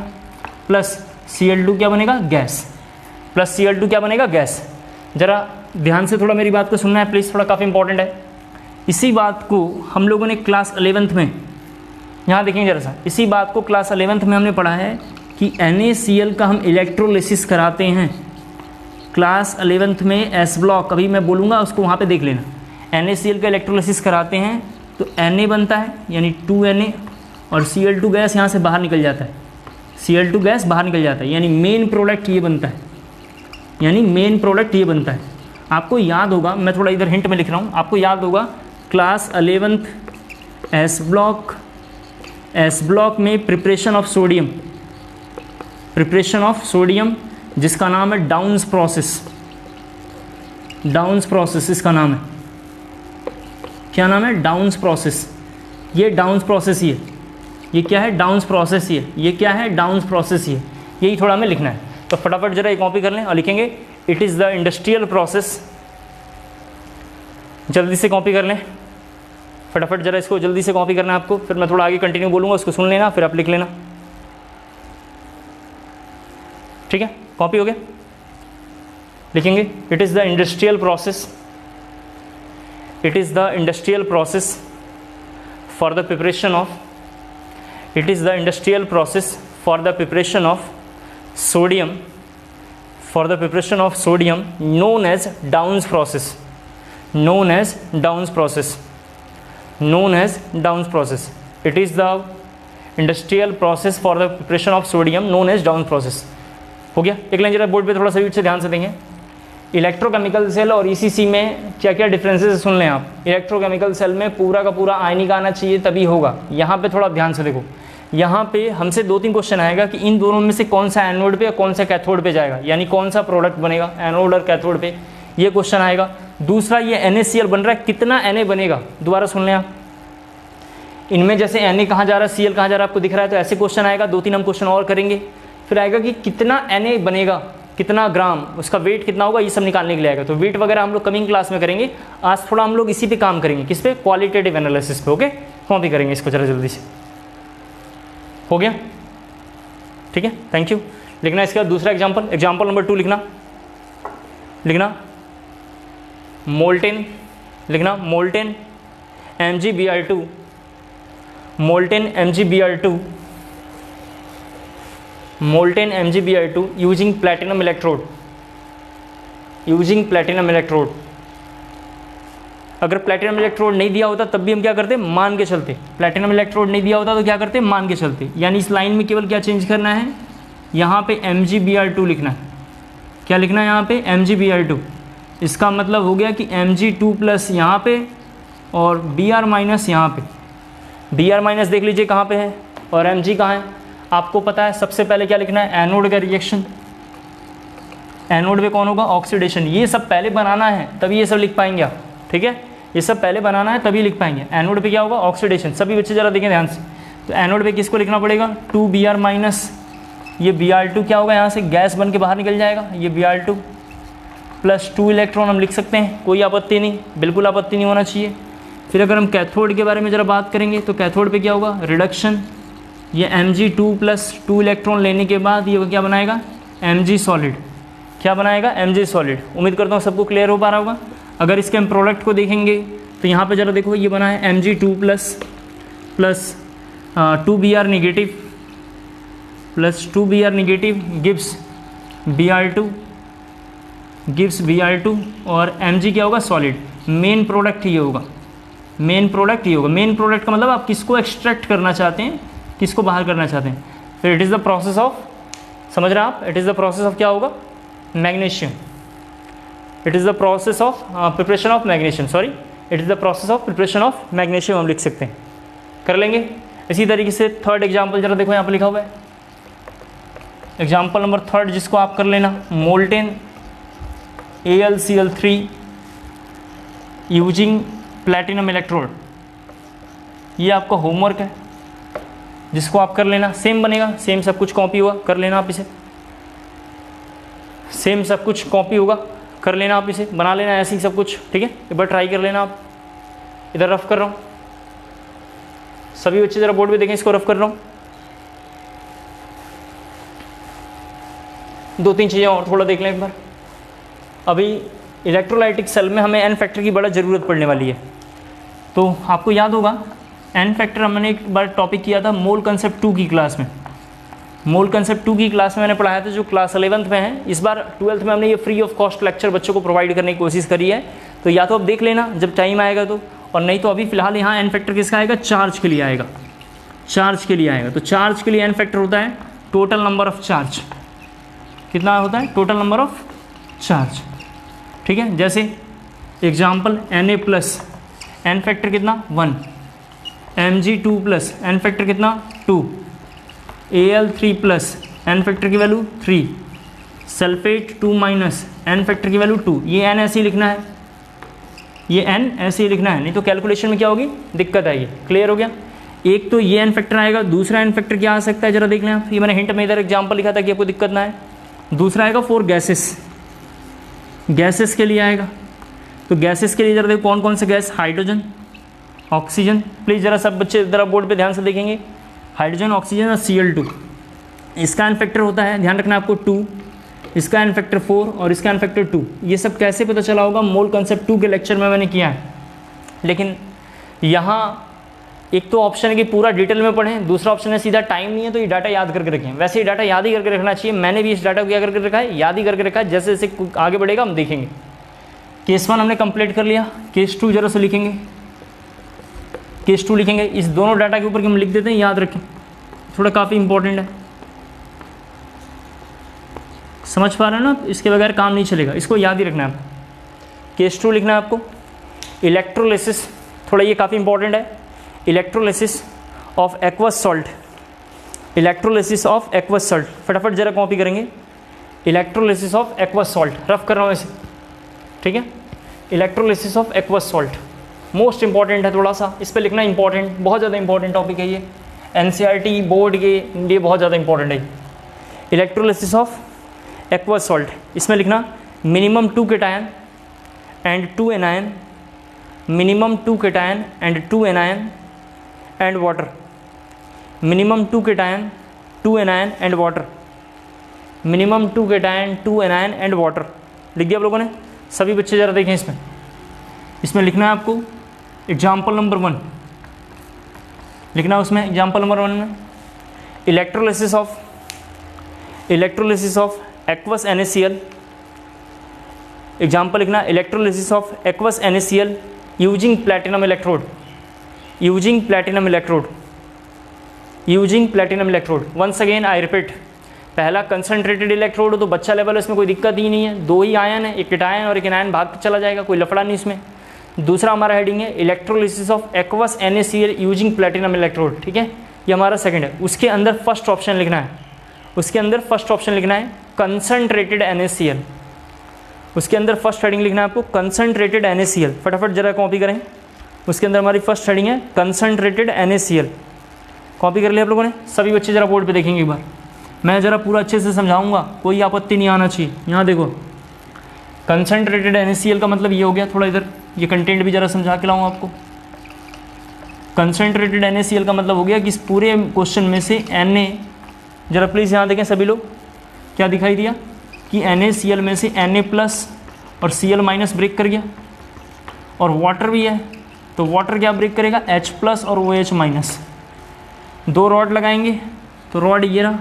प्लस Cl2 क्या बनेगा, गैस, प्लस Cl2 क्या बनेगा, गैस। ज़रा ध्यान से थोड़ा मेरी बात को सुनना है प्लीज़, थोड़ा काफ़ी इंपॉर्टेंट है। इसी बात को हम लोगों ने क्लास 11th में, यहाँ देखेंगे जरा सा, इसी बात को क्लास 11th में हमने पढ़ा है कि NaCl का हम इलेक्ट्रोलिसिस कराते हैं। क्लास 11th में एस ब्लॉक, अभी मैं बोलूँगा उसको वहाँ पे देख लेना। NaCl का इलेक्ट्रोलिसिस कराते हैं तो Na बनता है, यानी 2Na, और Cl2 गैस यहाँ से बाहर निकल जाता है, Cl2 गैस बाहर निकल जाता है, यानी मेन प्रोडक्ट ये बनता है, यानी मेन प्रोडक्ट ये बनता है। आपको याद होगा, मैं थोड़ा इधर हिंट में लिख रहा हूँ, आपको याद होगा क्लास 11th एस ब्लॉक में preparation of sodium, preparation of sodium जिसका नाम है डाउन्स प्रोसेस। डाउन्स प्रोसेस इसका नाम है, क्या नाम है, डाउन्स प्रोसेस। ये डाउन्स प्रोसेस ही है, ये क्या है, डाउन्स प्रोसेस ही है, ये क्या है, डाउन्स प्रोसेस ही है। यही थोड़ा हमें लिखना है, तो फटाफट जरा ये कॉपी कर लें और लिखेंगे it is the industrial process. जल्दी से कॉपी कर लें फटाफट, जरा इसको जल्दी से कॉपी करना है आपको, फिर मैं थोड़ा आगे कंटिन्यू बोलूँगा, उसको सुन लेना, फिर आप लिख लेना, ठीक है। कॉपी हो गया, लिखेंगे it is the industrial process, it is the industrial process for the preparation of, it is the industrial process for the preparation of sodium, for the preparation of sodium known as Downs process, known as Downs process, known as Downs process. It is the industrial process for the preparation of sodium known as Downs process. हो गया। एक line जरा board पे थोड़ा सा ध्यान से देंगे। इलेक्ट्रोकेमिकल सेल और ECC में क्या क्या डिफरेंसेस सुन लें आप। इलेक्ट्रोकेमिकल सेल में पूरा का पूरा आयनिक आना चाहिए तभी होगा। यहाँ पे थोड़ा ध्यान से देखो, यहाँ पे हमसे 2-3 क्वेश्चन आएगा कि इन दोनों में से कौन सा एनोड पे और कौन सा कैथोड पे जाएगा, यानी कौन सा प्रोडक्ट बनेगा एनोड और कैथोड पे। ये क्वेश्चन आएगा। दूसरा ये NaCl बन रहा है, कितना Na बनेगा, दोबारा सुन लें आप। इनमें जैसे Na कहाँ जा रहा है, Cl कहाँ जा रहा है आपको दिख रहा है, तो ऐसे क्वेश्चन आएगा। 2-3 हम क्वेश्चन और करेंगे, फिर आएगा कि कितना Na बनेगा, कितना ग्राम, उसका वेट कितना होगा, ये सब निकालने के लिए आएगा। तो वेट वगैरह हम लोग कमिंग क्लास में करेंगे। आज थोड़ा हम लोग इसी पे काम करेंगे, किस पे, क्वालिटेटिव एनालिसिस पे। ओके, कॉपी करेंगे इसको जरा जल्दी से। हो गया, ठीक है, थैंक यू। लिखना इसके बाद दूसरा एग्जाम्पल, एग्जाम्पल नंबर 2 लिखना मोल्टेन, लिखना molten MgBr2, molten MgBr2, molten MgBr2 using platinum electrode, using platinum electrode. अगर प्लैटिनम इलेक्ट्रोड नहीं दिया होता तब भी हम क्या करते, मान के चलते। प्लैटिनम इलेक्ट्रोड नहीं दिया होता तो क्या करते, मान के चलते। यानी इस लाइन में केवल क्या चेंज करना है, यहाँ पे MgBr2 लिखना है। क्या लिखना है यहाँ पे, MgBr2। इसका मतलब हो गया कि Mg2+ यहाँ पे और Br- यहाँ पे। Br- देख लीजिए कहाँ पे है और Mg कहाँ है, आपको पता है। सबसे पहले क्या लिखना है, एनोड का रिएक्शन। एनोड में कौन होगा, ऑक्सीडेशन। ये सब पहले बनाना है तभी ये सब लिख पाएंगे आप, ठीक है। ये सब पहले बनाना है तभी लिख पाएंगे। एनोड पे क्या होगा, ऑक्सीडेशन। सभी बच्चे जरा देखें ध्यान से। तो एनोड पे किसको लिखना पड़ेगा, 2Br-। ये Br2 क्या होगा, यहाँ से गैस बन के बाहर निकल जाएगा। ये Br2 + 2 इलेक्ट्रॉन हम लिख सकते हैं, कोई आपत्ति नहीं, बिल्कुल आपत्ति नहीं होना चाहिए। फिर अगर हम कैथोड के बारे में ज़रा बात करेंगे तो कैथोड पे क्या होगा, रिडक्शन। ये Mg2 + 2 इलेक्ट्रॉन लेने के बाद ये क्या बनाएगा, Mg सॉलिड। क्या बनाएगा, Mg सॉलिड। उम्मीद करता हूँ सबको क्लियर हो पा रहा होगा। अगर इसके हम प्रोडक्ट को देखेंगे तो यहाँ पे ज़रा देखो, ये बना है Mg2 + 2Br negative + 2Br negative gives Br2 और Mg क्या होगा, सॉलिड। मेन प्रोडक्ट ये होगा, मेन प्रोडक्ट ये होगा। मेन प्रोडक्ट का मतलब आप किसको एक्सट्रैक्ट करना चाहते हैं, किसको बाहर करना चाहते हैं। फिर it is the process of, समझ रहे हैं आप, it is the process of क्या होगा, magnesium. It is the process of preparation of magnesium, sorry, it is the process of preparation of magnesium हम लिख सकते हैं, कर लेंगे। इसी तरीके से थर्ड एग्जाम्पल जरा देखो, यहाँ पर लिखा हुआ है एग्जाम्पल नंबर 3, जिसको आप कर लेना molten AlCl3 using platinum electrode. ये आपका होमवर्क है जिसको आप कर लेना। सेम बनेगा, सेम सब कुछ कॉपी होगा, कर लेना आप इसे। सेम सब कुछ कॉपी होगा, कर लेना आप इसे, बना लेना ऐसे ही सब कुछ, ठीक है। एक बार ट्राई कर लेना आप। इधर रफ कर रहा हूँ, सभी बच्चे ज़रा बोर्ड पे देखें, इसको रफ कर रहा हूँ। 2-3 चीज़ें और थोड़ा देख लें एक बार। अभी इलेक्ट्रोलाइटिक सेल में हमें एन फैक्टर की बड़ा ज़रूरत पड़ने वाली है। तो आपको याद होगा एन फैक्टर हमने एक बार टॉपिक किया था मोल कंसेप्ट 2 की क्लास में। मोल कंसेप्ट 2 की क्लास में मैंने पढ़ाया था, जो क्लास 11th में है। इस बार 12th में हमने ये फ्री ऑफ कॉस्ट लेक्चर बच्चों को प्रोवाइड करने की कोशिश करी है। तो या तो आप देख लेना जब टाइम आएगा तो, और नहीं तो अभी फ़िलहाल यहाँ एन फैक्टर किसका आएगा, चार्ज के लिए आएगा। चार्ज के लिए आएगा। तो चार्ज के लिए एन फैक्टर होता है टोटल नंबर ऑफ चार्ज। कितना होता है, टोटल नंबर ऑफ चार्ज, ठीक है। जैसे एग्जाम्पल Na+, एन फैक्टर कितना 1, Mg2+, एन फैक्टर कितना 2, Al3+, एन फैक्टर की वैल्यू 3, सल्फेट 2-, एन फैक्टर की वैल्यू 2। ये एन ऐसे ही लिखना है, ये एन ऐसे ही लिखना है, नहीं तो कैलकुलेशन में क्या होगी, दिक्कत आएगी। क्लियर हो गया। एक तो ये एन फैक्टर आएगा, दूसरा एन फैक्टर क्या आ सकता है जरा देख लें आप। ये मैंने हिंट में इधर एग्जाम्पल लिखा था कि आपको दिक्कत ना है। दूसरा आएगा फॉर गैसेस, गैसेस के लिए आएगा। तो गैसेस के लिए जरा देखो कौन कौन से गैस, हाइड्रोजन, ऑक्सीजन। प्लीज़ ज़रा सब बच्चे ज़रा बोर्ड पे ध्यान से देखेंगे, हाइड्रोजन, ऑक्सीजन और Cl2। इसका एन फैक्टर होता है, ध्यान रखना आपको 2, इसका एन फैक्टर 4 और इसका एन फैक्टर 2। ये सब कैसे पता चला होगा, मोल कंसेप्ट 2 के लेक्चर में मैंने किया है। लेकिन यहाँ एक तो ऑप्शन है कि पूरा डिटेल में पढ़ें, दूसरा ऑप्शन है सीधा टाइम नहीं है तो ये डाटा याद करके रखें। वैसे ये डाटा याद ही करके रखना चाहिए, मैंने भी इस डाटा को क्या करके रखा है, याद ही करके रखा है। जैसे जैसे आगे बढ़ेगा हम देखेंगे। केस 1 हमने कंप्लीट कर लिया, केस 2 जरा से लिखेंगे, केस 2 लिखेंगे। इस दोनों डाटा के ऊपर हम लिख देते हैं, याद रखें, थोड़ा काफ़ी इंपॉर्टेंट है। समझ पा रहे हैं ना, इसके बगैर काम नहीं चलेगा, इसको याद ही रखना है आपको। केस 2 लिखना है आपको, इलेक्ट्रोलिसिस, थोड़ा ये काफ़ी इंपॉर्टेंट है। Electrolysis of aqueous salt, electrolysis of aqueous salt, फटाफट जरा कॉपी करेंगे। Electrolysis of aqueous salt, rough कर रहा हूँ इसे। ठीक है। Electrolysis of aqueous salt most important है, थोड़ा सा इस पर लिखना इंपॉर्टेंट, बहुत ज़्यादा इंपॉर्टेंट टॉपिक है ये, एनसीईआरटी बोर्ड के लिए बहुत ज़्यादा इंपॉर्टेंट है। इलेक्ट्रोलिसिस ऑफ एक्वस सॉल्ट, इसमें लिखना minimum 2 cation and 2 anion, minimum 2 cation and 2 anion and water, minimum 2 cation 2 anion and water, minimum 2 cation 2 anion and water. लिख दिया आप लोगों ने? सभी बच्चे ज़रा देखें इसमें, इसमें लिखना है आपको एग्जाम्पल नंबर 1 लिखना है उसमें, एग्जाम्पल नंबर 1 में electrolysis of aqueous NaCl, example लिखना electrolysis of aqueous NaCl using platinum electrode, using platinum electrode, using platinum electrode. Once again I repeat, पहला कंसनट्रेटेड इलेक्ट्रोड हो तो बच्चा लेवल है, इसमें कोई दिक्कत ही नहीं है, 2 ही आयन है, एक केटायन और एक एनायन भाग चला जाएगा, कोई लफड़ा नहीं इसमें। दूसरा हमारा हेडिंग है electrolysis of aqueous NaCl using platinum electrode, ठीक है, ये हमारा सेकंड है। उसके अंदर फर्स्ट ऑप्शन लिखना है, उसके अंदर फर्स्ट ऑप्शन लिखना है कंसनट्रेटेड NaCl, उसके अंदर फर्स्ट हेडिंग लिखना है आपको कंसनट्रेटेड NaCl। फटाफट जरा कॉपी करें, उसके अंदर हमारी फर्स्ट हेडिंग है कंसनट्रेटेड NaCl। कॉपी कर लिया आप लोगों ने? सभी बच्चे जरा बोर्ड पे देखेंगे एक बार, मैं ज़रा पूरा अच्छे से समझाऊंगा, कोई आपत्ति नहीं आना चाहिए। यहाँ देखो कंसनट्रेटेड NaCl का मतलब ये हो गया, थोड़ा इधर ये कंटेंट भी ज़रा समझा के लाऊँ आपको। कंसनट्रेटेड NaCl का मतलब हो गया कि इस पूरे क्वेश्चन में से Na, ज़रा प्लीज़ यहाँ देखें सभी लोग, क्या दिखाई दिया कि NaCl में से Na+ और Cl- ब्रेक कर गया, और वाटर भी है तो वाटर क्या ब्रेक करेगा, H+ और OH-। 2 रॉड लगाएंगे तो रॉड ये रहा,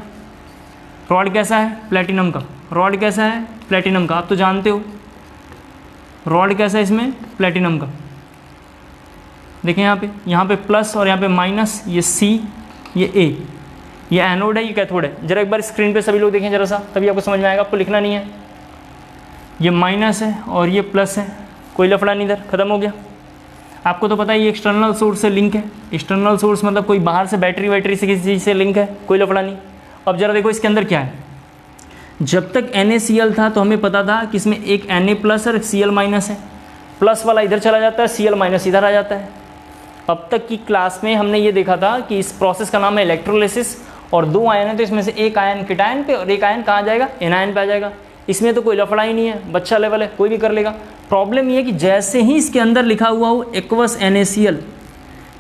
रॉड कैसा है, प्लेटिनम का, रॉड कैसा है, प्लेटिनम का, आप तो जानते हो रॉड कैसा है इसमें, प्लेटिनम का। देखें यहाँ पे प्लस और यहाँ पे माइनस, ये C ये A, ये एनोड है ये कैथोड है। जरा एक बार स्क्रीन पे सभी लोग देखें जरा सा, तभी आपको समझ में आएगा, आपको लिखना नहीं है। ये माइनस है और ये प्लस है, कोई लफड़ा नहीं, इधर ख़त्म हो गया। आपको तो पता है ये एक्सटर्नल सोर्स से लिंक है, एक्सटर्नल सोर्स मतलब कोई बाहर से बैटरी से किसी चीज़ से लिंक है, कोई लफड़ा नहीं। अब जरा देखो इसके अंदर क्या है, जब तक NaCl था तो हमें पता था कि इसमें एक Na+ और एक Cl- है, प्लस वाला इधर चला जाता है, Cl- इधर आ जाता है। अब तक की क्लास में हमने ये देखा था कि इस प्रोसेस का नाम है इलेक्ट्रोलिसिस, और 2 आयन है तो इसमें से एक आयन केटायन पे और एक आयन कहाँ जाएगा, एनायन पे आ जाएगा। इसमें तो कोई लफड़ा ही नहीं है, बच्चा लेवल है, कोई भी कर लेगा। प्रॉब्लम ये है कि जैसे ही इसके अंदर लिखा हुआ हो एक्वस NaCl,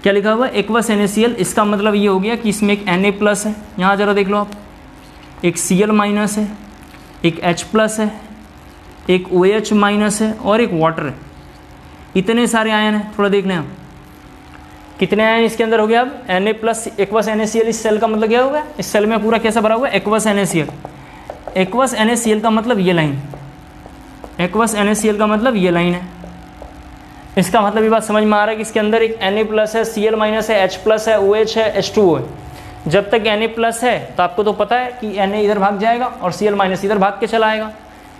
क्या लिखा हुआ है, एक्वस NaCl, इसका मतलब ये हो गया कि इसमें एक Na+ है, यहाँ ज़रा देख लो आप, एक Cl- है, एक H+ है, एक OH- है और एक वाटर है। इतने सारे आयन हैं, थोड़ा देख लें आप कितने आयन इसके अंदर हो गया। अब Na+ एक्वस NaCl, इस सेल का मतलब क्या होगा, इस सेल में पूरा कैसा भरा हुआ है, एक्वस NaCl। एक्वस NaCl का मतलब ये लाइन, एक्वस NaCl का मतलब ये लाइन है। इसका मतलब ये बात समझ में आ रहा है कि इसके अंदर एक Na+ है, Cl- है, H+ है, OH है, H2O है। जब तक Na+ है तो आपको तो पता है कि Na इधर भाग जाएगा और Cl- इधर भाग के चला आएगा।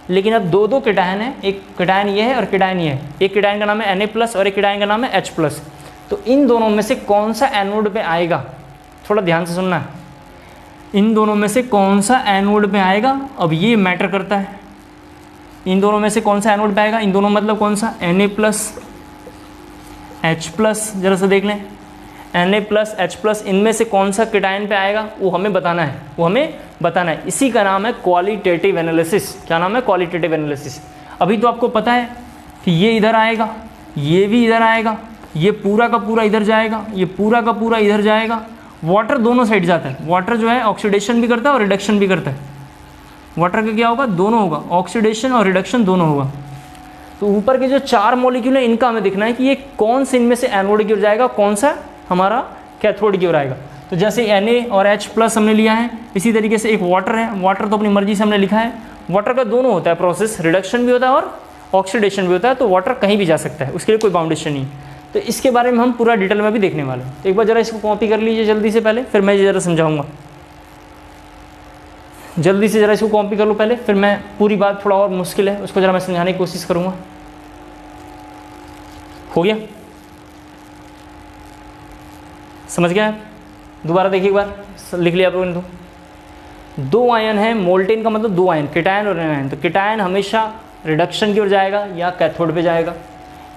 लेकिन अब 2 केटायन है, एक केटायन ये है और केटायन ये है, एक केटायन का नाम है Na+ और एक केटायन का नाम है H+। तो इन दोनों में से कौन सा एनोड पे आएगा, थोड़ा ध्यान से सुनना है, इन दोनों में से कौन सा एनोड पे आएगा, अब ये मैटर करता है। इन दोनों में से कौन सा एनोड पे आएगा, इन दोनों मतलब कौन सा, Na+ H+, जरा सा देख लें, Na+ H+, इनमें से कौन सा केटायन पे आएगा वो हमें बताना है, वो हमें बताना है। इसी का नाम है क्वालिटेटिव एनालिसिस। क्या नाम है, क्वालिटेटिव एनालिसिस। अभी तो आपको पता है कि ये इधर आएगा, ये भी इधर आएगा, ये पूरा का पूरा इधर जाएगा, ये पूरा का पूरा इधर जाएगा। वाटर दोनों साइड जाता है, वाटर जो है ऑक्सीडेशन भी करता है और रिडक्शन भी करता है। वाटर का क्या होगा, दोनों होगा, ऑक्सीडेशन और रिडक्शन दोनों होगा। तो ऊपर के जो 4 मॉलिक्यूल है इनका हमें देखना है कि ये कौन से इनमें से एनोड की ओर जाएगा, कौन सा हमारा कैथोड की ओर आएगा। तो जैसे Na और H+ हमने लिया है, इसी तरीके से एक वाटर है, वाटर तो अपनी मर्जी से हमने लिखा है। वाटर का दोनों होता है प्रोसेस, रिडक्शन भी होता है और ऑक्सीडेशन भी होता है, तो वाटर कहीं भी जा सकता है, उसके लिए कोई बाउंडेशन नहीं। तो इसके बारे में हम पूरा डिटेल में भी देखने वाले हैं। तो एक बार ज़रा इसको कॉपी कर लीजिए जल्दी से, पहले फिर मैं ज़रा समझाऊंगा। जल्दी से ज़रा इसको कॉपी कर लो पहले, फिर मैं पूरी बात, थोड़ा और मुश्किल है उसको ज़रा मैं समझाने की कोशिश करूँगा। हो गया, समझ गया आप? दोबारा देखिए एक बार, लिख लिया आप लोगों ने तो। 2 आयन है, मोल्टेन का मतलब 2 आयन, केटायन और एनायन। तो केटायन हमेशा रिडक्शन की ओर जाएगा या कैथोड पे जाएगा।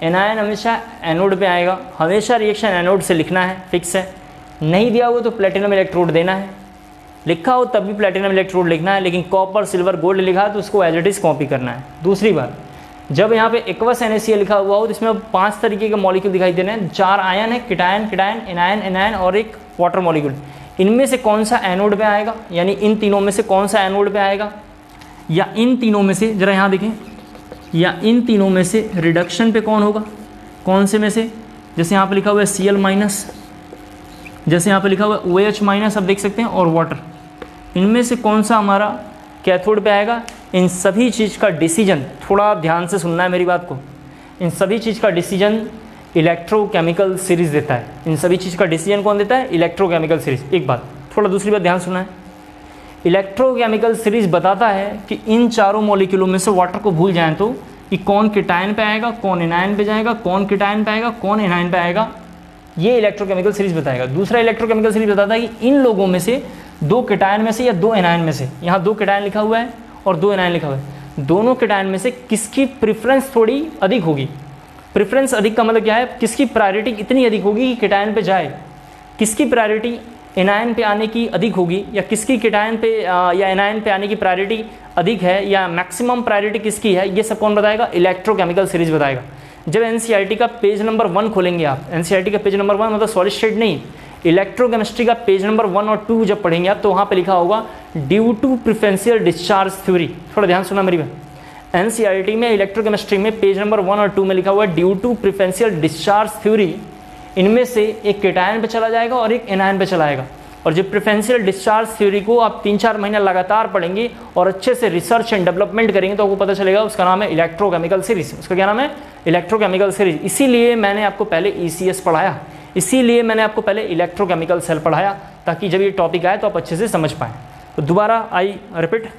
एनायन हमेशा एनोड पे आएगा, हमेशा रिएक्शन एनोड से लिखना है, फिक्स है। नहीं दिया हो तो प्लेटिनम इलेक्ट्रोड देना है, लिखा हो तब भी प्लेटिनम इलेक्ट्रोड लिखना है, लेकिन कॉपर सिल्वर गोल्ड लिखा है तो उसको एज इट इज़ कॉपी करना है। दूसरी बात, जब यहाँ पे एक्वस NaCl लिखा हुआ हो तो इसमें 5 तरीके के मॉलिक्यूल दिखाई दे रहे हैं, 4 आयन है, किटायन किटायन एनायन एनायन और एक वाटर मॉलिक्यूल। इनमें से कौन सा एनोड पे आएगा, यानी इन तीनों में से कौन सा एनोड पे आएगा, या इन तीनों में से, जरा यहाँ देखें, या इन तीनों में से रिडक्शन पे कौन होगा, कौन से में से, जैसे यहाँ पे लिखा हुआ है Cl-, जैसे यहाँ पे लिखा हुआ है OH-, अब देख सकते हैं, और वाटर, इनमें से कौन सा हमारा कैथोड पे आएगा। इन सभी चीज़ का डिसीजन, थोड़ा ध्यान से सुनना है मेरी बात को, इन सभी चीज़ का डिसीजन इलेक्ट्रोकेमिकल सीरीज देता है। इन सभी चीज़ का डिसीजन कौन देता है, इलेक्ट्रोकेमिकल सीरीज। एक बात, थोड़ा दूसरी बात ध्यान सुनना है, इलेक्ट्रोकेमिकल सीरीज बताता है कि इन चारों मॉलिक्यूलों में से वाटर को भूल जाएं तो कि कौन किटायन पे आएगा, कौन एनायन पे जाएगा, कौन किटायन पे आएगा, कौन एनायन पे आएगा, ये इलेक्ट्रोकेमिकल सीरीज बताएगा। दूसरा इलेक्ट्रोकेमिकल सीरीज बताता है कि इन लोगों में से 2 किटायन में से या 2 एनायन में से, यहाँ 2 किटायन लिखा हुआ है और 2 एनायन लिखा हुआ है, दोनों किटायन में से किसकी प्रेफरेंस थोड़ी अधिक होगी। प्रेफरेंस अधिक का मतलब क्या है, किसकी प्रायोरिटी इतनी अधिक होगी कि किटायन पे जाए, किसकी प्रायोरिटी एनायन पे आने की अधिक होगी, या किसकी किटायन पे या एनायन पे आने की प्रायोरिटी अधिक है, या मैक्सिमम प्रायोरिटी किसकी है, ये सब कौन बताएगा, इलेक्ट्रोकेमिकल सीरीज बताएगा। जब NCERT का पेज नंबर 1 खोलेंगे आप, NCERT का पेज नंबर 1 मतलब सॉलिड स्टेट नहीं, इलेक्ट्रोकेमिस्ट्री का पेज नंबर 1 और 2 जब पढ़ेंगे आप, तो वहाँ पे लिखा होगा due to preferential discharge theory. थोड़ा ध्यान सुना मेरी बात, NCERT में इलेक्ट्रोकेमिस्ट्री में पेज नंबर 1 और 2 में लिखा हुआ है due to preferential discharge theory, इनमें से एक किटायन पे चला जाएगा और एक एनायन पे चला आएगा। और जब प्रेफरेंशियल डिस्चार्ज थ्योरी को आप 3-4 महीना लगातार पढ़ेंगे और अच्छे से रिसर्च एंड डेवलपमेंट करेंगे तो आपको पता चलेगा उसका नाम है इलेक्ट्रोकेमिकल सीरीज। उसका क्या नाम है, इलेक्ट्रोकेमिकल सीरीज। इसीलिए मैंने आपको पहले ECS पढ़ाया, इसीलिए मैंने आपको पहले इलेक्ट्रोकेमिकल सेल पढ़ाया, ताकि जब ये टॉपिक आए तो आप अच्छे से समझ पाएँ। तो दोबारा आई रिपीट,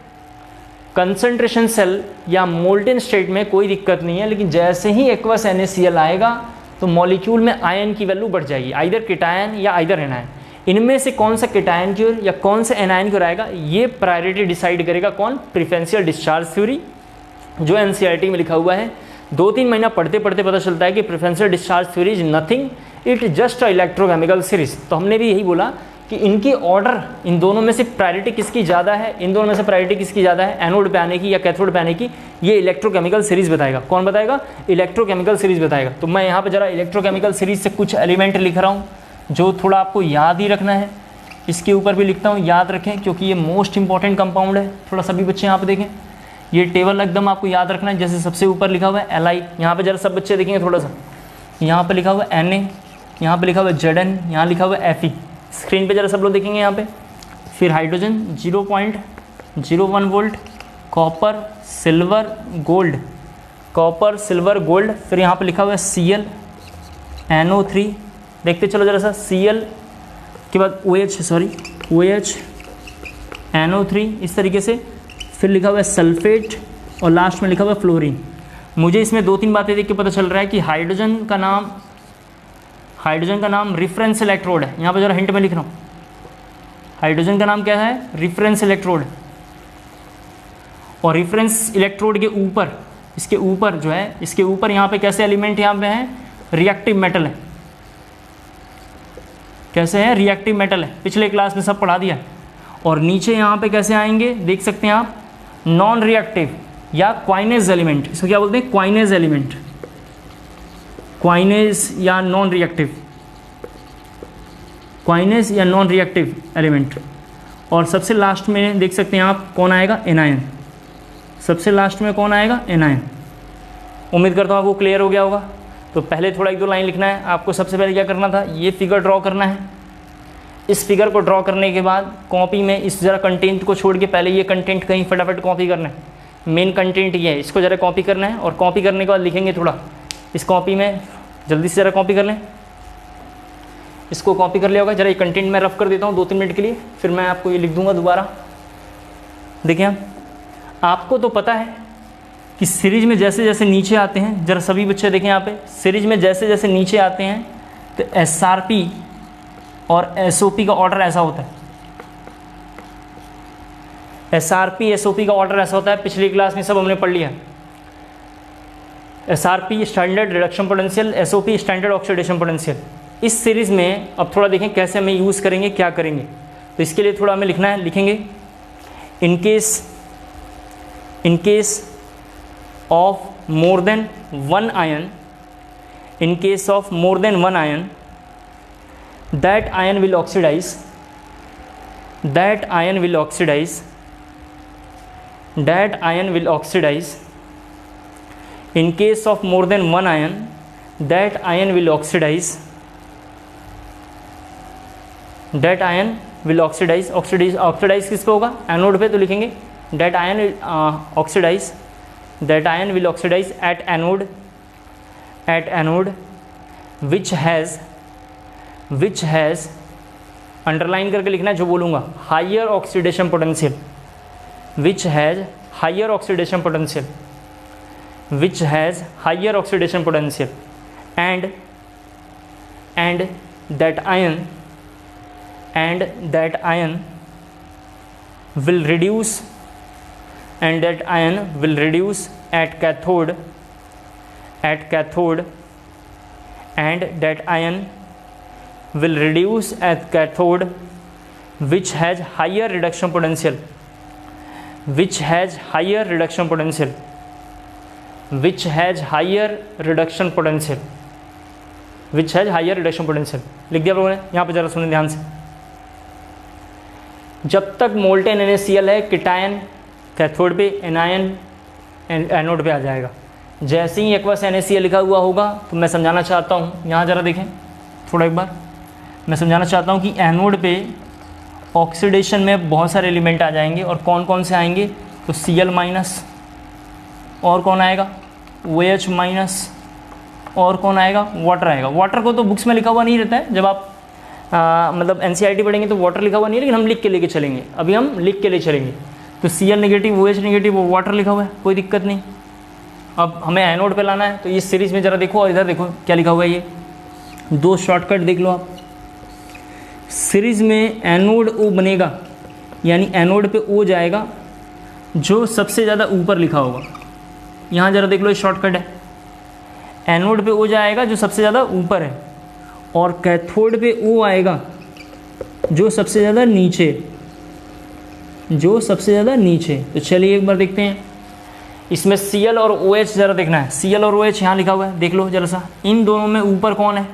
कंसंट्रेशन सेल या मोल्टेन स्टेट में कोई दिक्कत नहीं है, लेकिन जैसे ही एक्वस NaCl आएगा तो मॉलिक्यूल में आयन की वैल्यू बढ़ जाएगी, आइदर किटायन या आइदर एनायन। इनमें से कौन सा किटायन की ओर या कौन सा एनायन की ओर आएगा, ये प्रायोरिटी डिसाइड करेगा कौन, प्रेफरेंशियल डिस्चार्ज थ्योरी, जो NCERT में लिखा हुआ है। 2-3 महीना पढ़ते पढ़ते पता चलता है कि preferential discharge theory is nothing, it just a electrochemical series. तो हमने भी यही बोला कि इनकी ऑर्डर, इन दोनों में से प्रायोरिटी किसकी ज़्यादा है, इन दोनों में से प्रायोरिटी किसकी ज़्यादा है, एनोड पे आने की या कैथोड पे आने की, ये इलेक्ट्रोकेमिकल सीरीज बताएगा। कौन बताएगा, इलेक्ट्रोकेमिकल सीरीज बताएगा। तो मैं यहाँ पे जरा इलेक्ट्रोकेमिकल सीरीज से कुछ एलिमेंट लिख रहा हूँ जो थोड़ा आपको याद ही रखना है। इसके ऊपर भी लिखता हूँ, याद रखें, क्योंकि ये मोस्ट इंपॉर्टेंट कंपाउंड है। थोड़ा सभी बच्चे यहाँ पे देखें, ये टेबल एकदम आपको याद रखना है। जैसे सबसे ऊपर लिखा हुआ है Li, यहाँ पे जरा सब बच्चे देखेंगे थोड़ा सा, यहाँ पे लिखा हुआ है Na, यहाँ पे लिखा हुआ है Zn, यहाँ लिखा हुआ है Fe। स्क्रीन पे जरा सब लोग देखेंगे यहाँ पे। फिर hydrogen 0.01 volt, copper silver gold, copper silver gold. फिर यहाँ पे लिखा हुआ है Cl NO3, देखते चलो जरा सा, Cl के बाद OH NO3, इस तरीके से। फिर लिखा हुआ है सल्फेट और लास्ट में लिखा हुआ है फ्लोरीन। मुझे इसमें 2-3 बातें देख के पता चल रहा है कि हाइड्रोजन का नाम रेफरेंस इलेक्ट्रोड है। यहाँ पे जरा हिंट में लिख रहा हूँ, हाइड्रोजन का नाम क्या है, रेफरेंस इलेक्ट्रोड। और रेफरेंस इलेक्ट्रोड के ऊपर, इसके ऊपर जो है, इसके ऊपर यहाँ पे कैसे एलिमेंट यहाँ पे है, रिएक्टिव मेटल है। कैसे है, रिएक्टिव मेटल है, पिछले क्लास में सब पढ़ा दिया। और नीचे यहाँ पे कैसे आएंगे देख सकते हैं आप, नॉन रिएक्टिव या क्वाइनेज एलिमेंट। इसको क्या बोलते हैं, क्वाइनेज एलिमेंट, क्वाइनेज या नॉन रिएक्टिव, क्वाइनेज या नॉन रिएक्टिव एलिमेंट। और सबसे लास्ट में देख सकते हैं आप कौन आएगा, एनायन। सबसे लास्ट में कौन आएगा, एनायन। उम्मीद करता हूँ आपको क्लियर हो गया होगा। तो पहले थोड़ा 1-2 लाइन लिखना है आपको। सबसे पहले क्या करना था, ये फिगर ड्रॉ करना है। इस फिगर को ड्रॉ करने के बाद कॉपी में इस जरा कंटेंट को छोड़ के पहले ये कंटेंट कहीं फटाफट कॉपी करना है। मेन कंटेंट ये है, इसको ज़रा कॉपी करना है। और कॉपी करने के बाद लिखेंगे थोड़ा इस कॉपी में, जल्दी से ज़रा कॉपी कर लें। इसको कॉपी कर लिया होगा, ज़रा ये कंटेंट मैं रफ कर देता हूँ 2-3 मिनट के लिए, फिर मैं आपको ये लिख दूँगा दोबारा। देखिए आपको तो पता है कि सीरीज में जैसे जैसे नीचे आते हैं, ज़रा सभी बच्चे देखें यहाँ पे, सीरीज में जैसे जैसे नीचे आते हैं तो SRP और SOP का ऑर्डर ऐसा होता है। SRP SOP का ऑर्डर ऐसा होता है, पिछली क्लास में सब हमने पढ़ लिया। SRP standard reduction potential, SOP standard oxidation potential. इस सीरीज़ में अब थोड़ा देखें कैसे हमें यूज़ करेंगे, क्या करेंगे। तो इसके लिए थोड़ा हमें लिखना है, लिखेंगे in case of more than one ion, in case of more than one ion, that ion will oxidize, that ion will oxidize, that ion will oxidize. In case of more than one ion, that ion will oxidize, that ion will oxidize. oxidize किस पे होगा, anode पे, तो लिखेंगे that ion oxidize, that ion will oxidize at anode, which has underline करके लिखना है जो बोलूँगा, higher oxidation potential, which has higher oxidation potential, which has higher oxidation potential, and that ion will reduce, and that ion will reduce at cathode, and that ion will reduce at cathode, which has higher reduction potential, which has higher reduction potential, which has higher reduction potential, which has higher reduction potential। लिख दिया लोगों ने। यहाँ पर जरा सुने ध्यान से, जब तक मोल्टेन NaCl है किटायन कैथोड पे, एनायन एनोड पे आ जाएगा। जैसे ही एक्वस NaCl लिखा हुआ होगा तो मैं समझाना चाहता हूँ, यहाँ ज़रा देखें थोड़ा एक बार, मैं समझाना चाहता हूँ कि एनोड पे ऑक्सीडेशन में बहुत सारे एलिमेंट आ जाएंगे, और कौन कौन से आएंगे, तो Cl माइनस, और कौन आएगा, OH माइनस, और कौन आएगा, वाटर आएगा। वाटर को तो बुक्स में लिखा हुआ नहीं रहता है, जब आप मतलब NCERT पढ़ेंगे तो वाटर लिखा हुआ नहीं है, लेकिन हम लिख के लेके चलेंगे, अभी हम लिख के ले चलेंगे। तो Cl नेगेटिव, OH नेगेटिव, वो वाटर लिखा हुआ है, कोई दिक्कत नहीं। अब हमें एनोड पे लाना है, तो इस सीरीज़ में ज़रा देखो, और इधर देखो क्या लिखा हुआ है, ये दो शॉर्टकट देख लो आप। सीरीज़ में एनोड O बनेगा, यानी एनोड पे O जाएगा जो सबसे ज़्यादा ऊपर लिखा होगा। यहाँ ज़रा देख लो, ये शॉर्टकट है, एनोड पे O जाएगा जो सबसे ज़्यादा ऊपर है, और कैथोड पे O आएगा जो सबसे ज़्यादा नीचे, जो सबसे ज़्यादा नीचे। तो चलिए एक बार देखते हैं, इसमें Cl और OH ज़रा देखना है। Cl और OH यहाँ लिखा हुआ है, देख लो जरा सा, इन दोनों में ऊपर कौन है,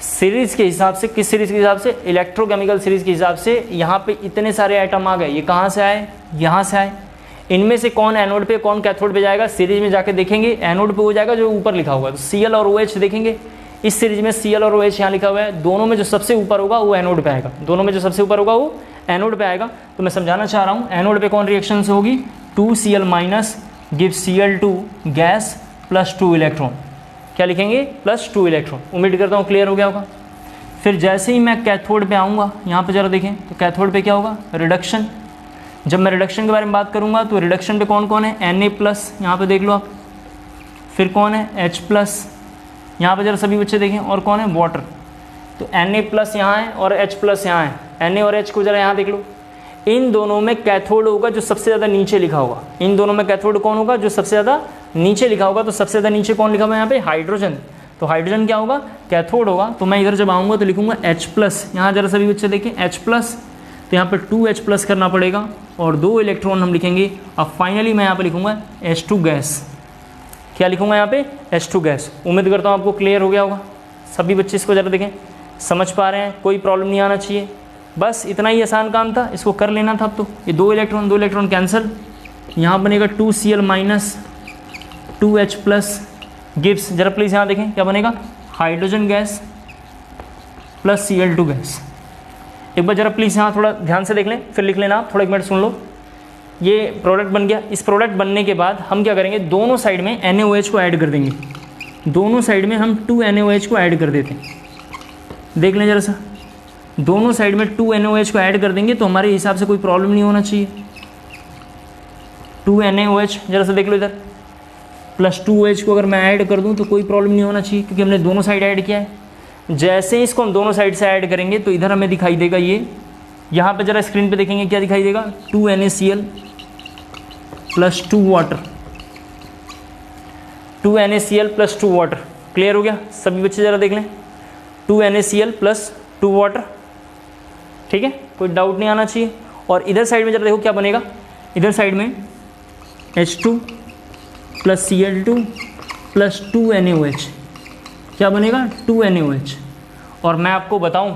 सीरीज़ के हिसाब से, किस सीरीज़ के हिसाब से, इलेक्ट्रोकेमिकल सीरीज़ के हिसाब से। यहाँ पे इतने सारे आइटम आ गए, ये कहाँ से आए, यहाँ से आए। इनमें से कौन एनोड पे कौन कैथोड पे जाएगा, सीरीज में जाके देखेंगे, एनोड पे हो जाएगा जो ऊपर लिखा हुआ है। तो Cl और OH देखेंगे, इस सीरीज में Cl और OH यहाँ लिखा हुआ है, दोनों में जो सबसे ऊपर होगा वो एनोड पे आएगा, दोनों में जो सबसे ऊपर होगा वो एनोड पे आएगा। तो मैं समझाना चाह रहा हूँ, एनोड पे कौन रिएक्शन से होगी, 2Cl minus give Cl2 gas plus 2 electron. क्या लिखेंगे, प्लस 2 इलेक्ट्रॉन। उम्मीद करता हूँ क्लियर हो गया होगा। फिर जैसे ही मैं कैथोड पे आऊँगा, यहाँ पे ज़रा देखें, तो कैथोड पे क्या होगा, रिडक्शन। जब मैं रिडक्शन के बारे में बात करूँगा तो रिडक्शन पे कौन कौन है, Na+, यहाँ पे देख लो आप, फिर कौन है, H+, यहाँ पे जरा सभी बच्चे देखें, और कौन है, वाटर। तो Na+ यहाँ है और H+ यहाँ है, Na और H को जरा यहाँ देख लो। इन दोनों में कैथोड होगा जो सबसे ज़्यादा नीचे लिखा होगा, इन दोनों में कैथोड कौन होगा, जो सबसे ज़्यादा नीचे लिखा होगा। तो सबसे ज़्यादा नीचे कौन लिखा हुआ है यहाँ पे, हाइड्रोजन। तो हाइड्रोजन क्या होगा, कैथोड होगा। तो मैं इधर जब आऊँगा तो लिखूँगा H+, यहाँ जरा सभी बच्चे देखें H+, तो यहाँ पे 2H+ करना पड़ेगा और 2 इलेक्ट्रॉन हम लिखेंगे। अब फाइनली मैं यहाँ पे लिखूँगा H2 गैस। क्या लिखूँगा यहाँ पे, H2 गैस। उम्मीद करता हूँ आपको क्लियर हो गया होगा। सभी बच्चे इसको ज़रा देखें, समझ पा रहे हैं, कोई प्रॉब्लम नहीं आना चाहिए। बस इतना ही आसान काम था, इसको कर लेना था। अब तो ये 2 इलेक्ट्रॉन कैंसिल, यहाँ बनेगा 2Cl माइनस 2H+ गिव्स, जरा प्लीज़ यहाँ देखें क्या बनेगा, hydrogen gas plus Cl2 gas. एक बार जरा प्लीज़ यहाँ थोड़ा ध्यान से देख लें, फिर लिख लेना आप, थोड़ा एक मिनट सुन लो। ये प्रोडक्ट बन गया। इस प्रोडक्ट बनने के बाद हम क्या करेंगे, दोनों साइड में NaOH को ऐड कर देंगे, दोनों साइड में हम 2 NaOH को ऐड कर देते हैं। देख लें जरा सा, दोनों साइड में 2 NaOH को ऐड कर देंगे तो हमारे हिसाब से कोई प्रॉब्लम नहीं होना चाहिए। 2 NaOH जरा सा देख लो इधर, प्लस 2OH को अगर मैं ऐड कर दूं तो कोई प्रॉब्लम नहीं होना चाहिए, क्योंकि हमने दोनों साइड ऐड किया है। जैसे ही इसको हम दोनों साइड से ऐड करेंगे तो इधर हमें दिखाई देगा, ये यहाँ पे जरा स्क्रीन पे देखेंगे क्या दिखाई देगा, 2 NaCl plus 2 water. 2 NaCl plus 2 water. Clear हो गया सभी बच्चे, ज़रा देख लें, 2 NaCl प्लस 2 वाटर। ठीक है, कोई डाउट नहीं आना चाहिए। और इधर साइड में जरा देखो क्या बनेगा, इधर साइड में H2 plus Cl2 plus 2 NaOH, क्या बनेगा 2 NaOH। और मैं आपको बताऊं,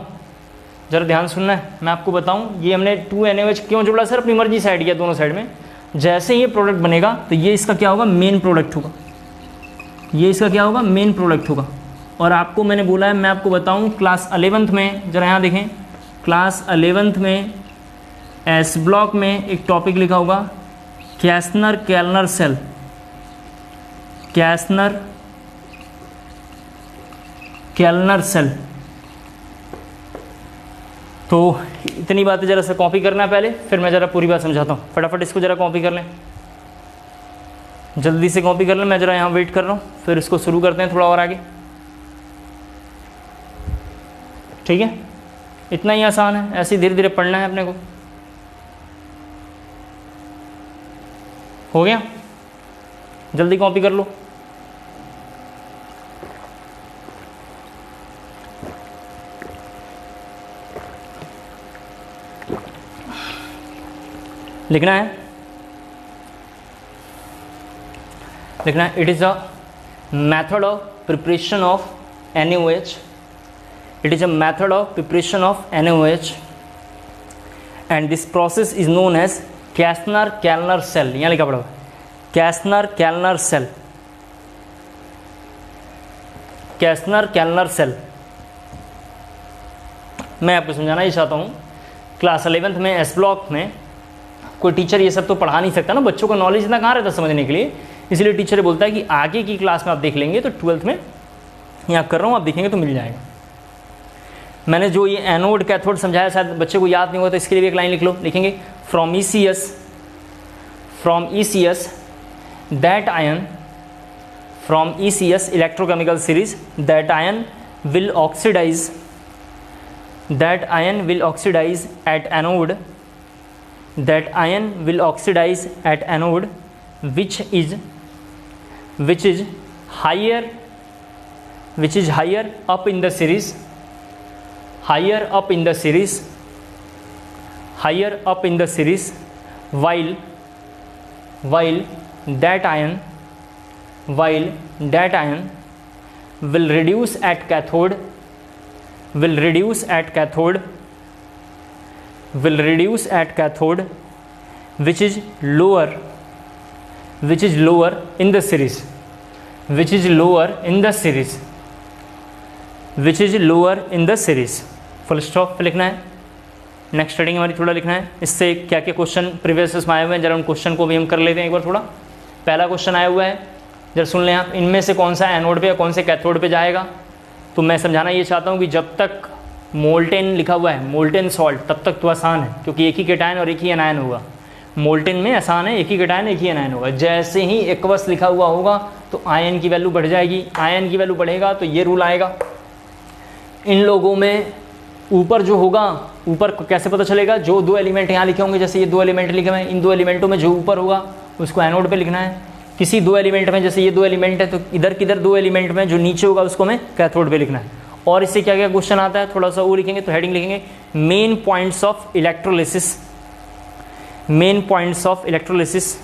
ज़रा ध्यान सुनना है, मैं आपको बताऊं ये हमने 2 NaOH क्यों जोड़ा सर, अपनी मर्जी से ऐड किया दोनों साइड में। जैसे ये प्रोडक्ट बनेगा तो ये इसका क्या होगा, मेन प्रोडक्ट होगा, ये इसका क्या होगा, मेन प्रोडक्ट होगा। और आपको मैंने बोला है, मैं आपको बताऊं क्लास 11th में, ज़रा यहाँ देखें, क्लास 11th में एस ब्लॉक में एक टॉपिक लिखा होगा कैस्नर केल्नर सेल, कैस्नर केल्नर सेल। तो इतनी बातें ज़रा सा कॉपी करना है पहले, फिर मैं ज़रा पूरी बात समझाता हूँ। फटाफट इसको ज़रा कॉपी कर लें, जल्दी से कॉपी कर लें, मैं ज़रा यहाँ वेट कर रहा हूँ, फिर इसको शुरू करते हैं थोड़ा और आगे। ठीक है, इतना ही आसान है, ऐसे धीरे धीरे पढ़ना है अपने को। हो गया, जल्दी कॉपी कर लो। लिखना है, लिखना है, it is a method of preparation of NaOH, it is a method of preparation of NaOH and this process is known as Kästner-Kellner cell। यहाँ लिखा पड़ा हुआ Kästner-Kellner cell, Kästner-Kellner cell। मैं आपको समझाना ही चाहता हूँ, क्लास 11th में एस ब्लॉक में कोई टीचर ये सब तो पढ़ा नहीं सकता ना, बच्चों का नॉलेज इतना कहाँ रहता समझने के लिए, इसलिए टीचर बोलता है कि आगे की क्लास में आप देख लेंगे। तो 12th में यहाँ कर रहा हूँ, आप देखेंगे तो मिल जाएगा। मैंने जो ये एनोड कैथोड समझाया, शायद बच्चे को याद नहीं हुआ, तो इसके लिए भी एक लाइन लिख लो, लिखेंगे from ECS that ion, from ECS electrochemical series, that ion will oxidise, that ion will oxidise at anode, that ion will oxidise at anode which is higher up in the series, higher up in the series while that ion will reduce at cathode which is lower in the series, full stop पे लिखना है। Next heading हमारी थोड़ा लिखना है, इससे क्या क्या क्वेश्चन प्रीवियस में आए हुए हैं, जरा उन क्वेश्चन को भी हम कर लेते हैं एक बार थोड़ा। पहला क्वेश्चन आया हुआ है, जरा सुन लें आप, इनमें से कौन सा एनोड पे या कौन से कैथोड पे जाएगा। तो मैं समझाना ये चाहता हूँ कि जब तक मोल्टेन लिखा हुआ है, मोल्टेन सॉल्ट, तब तक तो आसान है, क्योंकि एक ही केटायन और एक ही एनायन होगा। मोल्टेन में आसान है, एक ही केटायन एक ही एनायन होगा। जैसे ही एक्वस लिखा हुआ होगा तो आयन की वैल्यू बढ़ जाएगी, आयन की वैल्यू बढ़ेगा तो ये रूल आएगा। इन लोगों में ऊपर जो होगा, ऊपर कैसे पता चलेगा, जो दो एलिमेंट यहाँ लिखे होंगे, जैसे ये दो एलिमेंट लिखे हुए हैं, इन दो एलिमेंटों में जो ऊपर होगा उसको एनोड पे लिखना है। किसी दो एलिमेंट में, जैसे ये दो एलिमेंट है, तो इधर किधर दो एलिमेंट में जो नीचे होगा उसको हमें कैथोड पे लिखना है। और इससे क्या क्या क्वेश्चन आता है थोड़ा सा वो लिखेंगे। तो हेडिंग लिखेंगे main points of electrolysis, main points of electrolysis